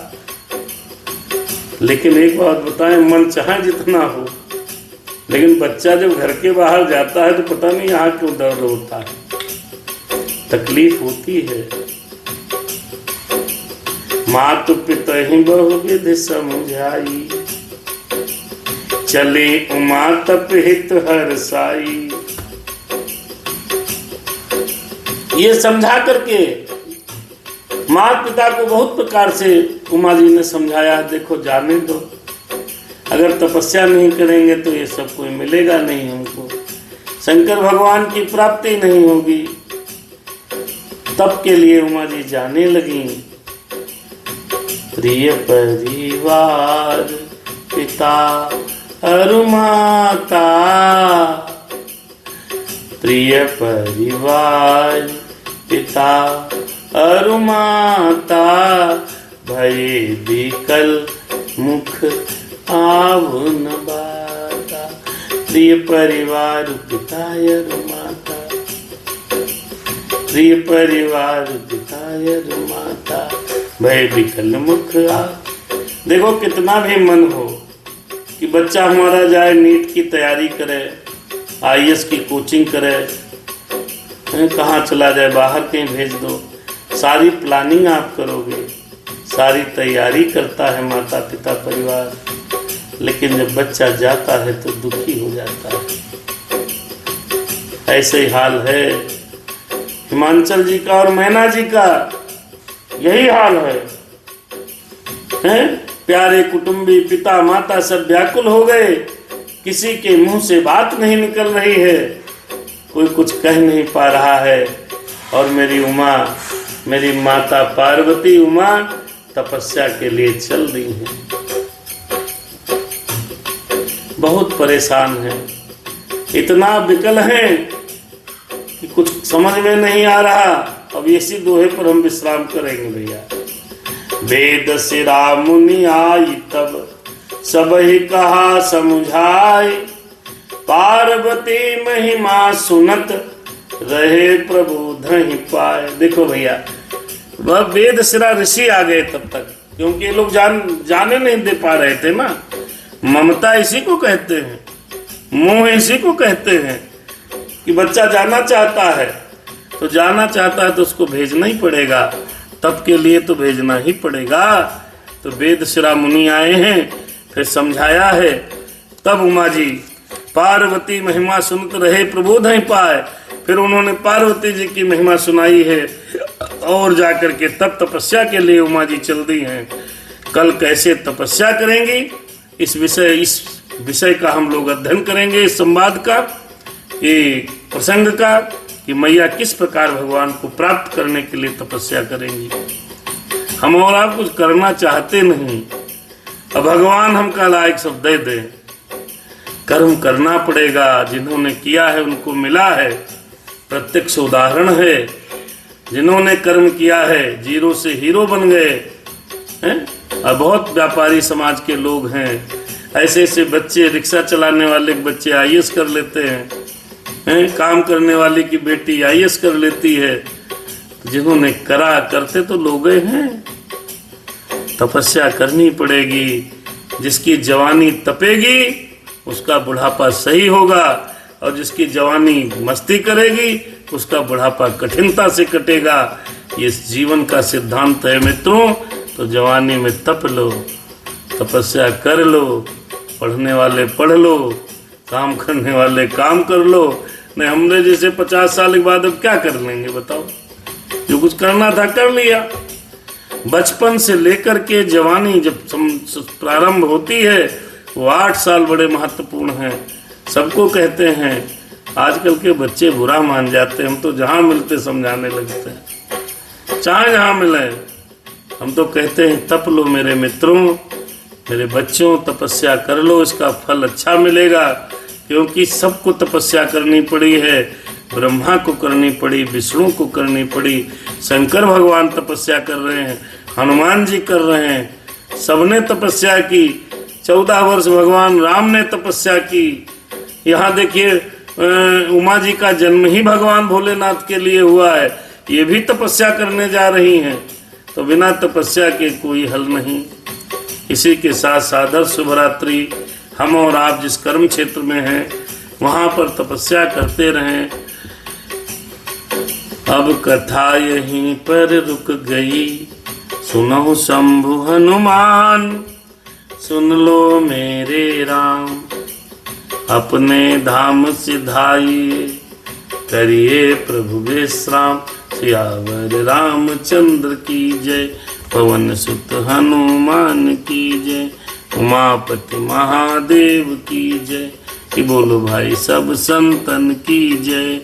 A: लेकिन एक बात बताएं, मन चाहे जितना हो, लेकिन बच्चा जब घर के बाहर जाता है तो पता नहीं यहाँ क्यों दर्द होता है, तकलीफ होती है। मातु पिता ही बहुविध समझाई, चले उमा तप हित हरसाई। ये समझा करके माता पिता को बहुत प्रकार से उमा जी ने समझाया, देखो जाने दो, अगर तपस्या नहीं करेंगे तो ये सब कोई मिलेगा नहीं हमको, शंकर भगवान की प्राप्ति नहीं होगी। तब के लिए उमा जी जाने लगी। प्रिय परिवार पिता और माता, प्रिय परिवार पिता और माता, भये विकल मुख आवन बाता। प्रिय परिवार पिता और माता, प्रिय परिवार पिता और माता, भय विकल मुख आ। देखो कितना भी मन हो कि बच्चा हमारा जाए नीट की तैयारी करे, IAS की कोचिंग करे, कहाँ चला जाए, बाहर कहीं भेज दो, सारी प्लानिंग आप करोगे, सारी तैयारी करता है माता पिता परिवार, लेकिन जब बच्चा जाता है तो दुखी हो जाता है। ऐसे ही हाल है हिमांचल जी का और मैना जी का, यही हाल है। प्यारे कुटुंबी पिता माता सब व्याकुल हो गए, किसी के मुंह से बात नहीं निकल रही है, कोई कुछ कह नहीं पा रहा है। और मेरी उमा, मेरी माता पार्वती उमा तपस्या के लिए चल रही है, बहुत परेशान है, इतना विकल है कि कुछ समझ में नहीं आ रहा। अब इसी दोहे पर हम विश्राम करेंगे भैया। वेद सिरा मुनि आई तब सब ही कहा समझाए, पार्वती महिमा सुनत रहे प्रभु धहि पाए। देखो भैया, वह वेद सिरा ऋषि आ गए तब तक, क्योंकि ये लोग जाने नहीं दे पा रहे थे ना। ममता इसी को कहते हैं, मोह इसी को कहते हैं कि बच्चा जाना चाहता है तो जाना चाहता है तो उसको भेजना ही पड़ेगा, तब के लिए तो भेजना ही पड़ेगा। तो वेद सिरा मुनि आए हैं, फिर समझाया है, तब उमा जी पार्वती महिमा सुनते रहे प्रबोध ही पाए। फिर उन्होंने पार्वती जी की महिमा सुनाई है और जाकर के तब तपस्या के लिए उमा जी चल दी हैं। कल कैसे तपस्या करेंगी इस विषय का हम लोग अध्ययन करेंगे, इस संवाद का, ये प्रसंग का, कि मैया किस प्रकार भगवान को प्राप्त करने के लिए तपस्या करेंगी। हम और आप कुछ करना चाहते नहीं, अब भगवान हमका लायक सब दे दे, कर्म करना पड़ेगा। जिन्होंने किया है उनको मिला है, प्रत्यक्ष उदाहरण है। जिन्होंने कर्म किया है जीरो से हीरो बन गए हैं। और बहुत व्यापारी समाज के लोग हैं, ऐसे ऐसे बच्चे, रिक्शा चलाने वाले बच्चे IAS कर लेते हैं, काम करने वाली की बेटी IAS कर लेती है। जिन्होंने करा, करते तो लोग हैं। तपस्या करनी पड़ेगी, जिसकी जवानी तपेगी उसका बुढ़ापा सही होगा, और जिसकी जवानी मस्ती करेगी उसका बुढ़ापा कठिनता से कटेगा। ये जीवन का सिद्धांत है मित्रों। तो जवानी में तप लो, तपस्या कर लो, पढ़ने वाले पढ़ लो, काम करने वाले काम कर लो। नहीं हमने जैसे 50 साल के बाद अब क्या कर लेंगे बताओ, जो कुछ करना था कर लिया। बचपन से लेकर के जवानी जब प्रारंभ होती है वो 8 साल बड़े महत्वपूर्ण हैं। सबको कहते हैं, आजकल के बच्चे बुरा मान जाते हैं, हम तो जहाँ मिलते समझाने लगते हैं, चाहे जहाँ मिले। हम तो कहते हैं तप लो मेरे मित्रों, मेरे बच्चों, तपस्या कर लो, इसका फल अच्छा मिलेगा। क्योंकि सबको तपस्या करनी पड़ी है, ब्रह्मा को करनी पड़ी, विष्णु को करनी पड़ी, शंकर भगवान तपस्या कर रहे हैं, हनुमान जी कर रहे हैं, सबने तपस्या की। 14 वर्ष भगवान राम ने तपस्या की। यहाँ देखिए उमा जी का जन्म ही भगवान भोलेनाथ के लिए हुआ है, ये भी तपस्या करने जा रही हैं। तो बिना तपस्या के कोई हल नहीं। इसी के साथ सादर शुभरात्रि। हम और आप जिस कर्म क्षेत्र में हैं वहाँ पर तपस्या करते रहें। अब कथा यहीं पर रुक गई, सुनो शंभु हनुमान, सुन लो मेरे राम, अपने धाम सिधाइए, करिए प्रभु विश्राम। सियावर रामचंद्र की जय, पवन सुत हनुमान की जय, उमापति महादेव की जय। कि बोलो भाई सब संतन की जय।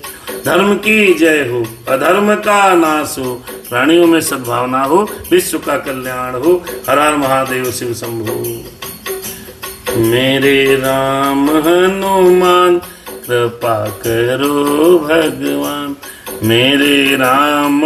A: धर्म की जय हो, अधर्म का नाश हो, प्राणियों में सद्भावना हो, विश्व का कल्याण हो। हर हर महादेव शिव शंभो। मेरे राम हनुमान कृपा करो भगवान, मेरे राम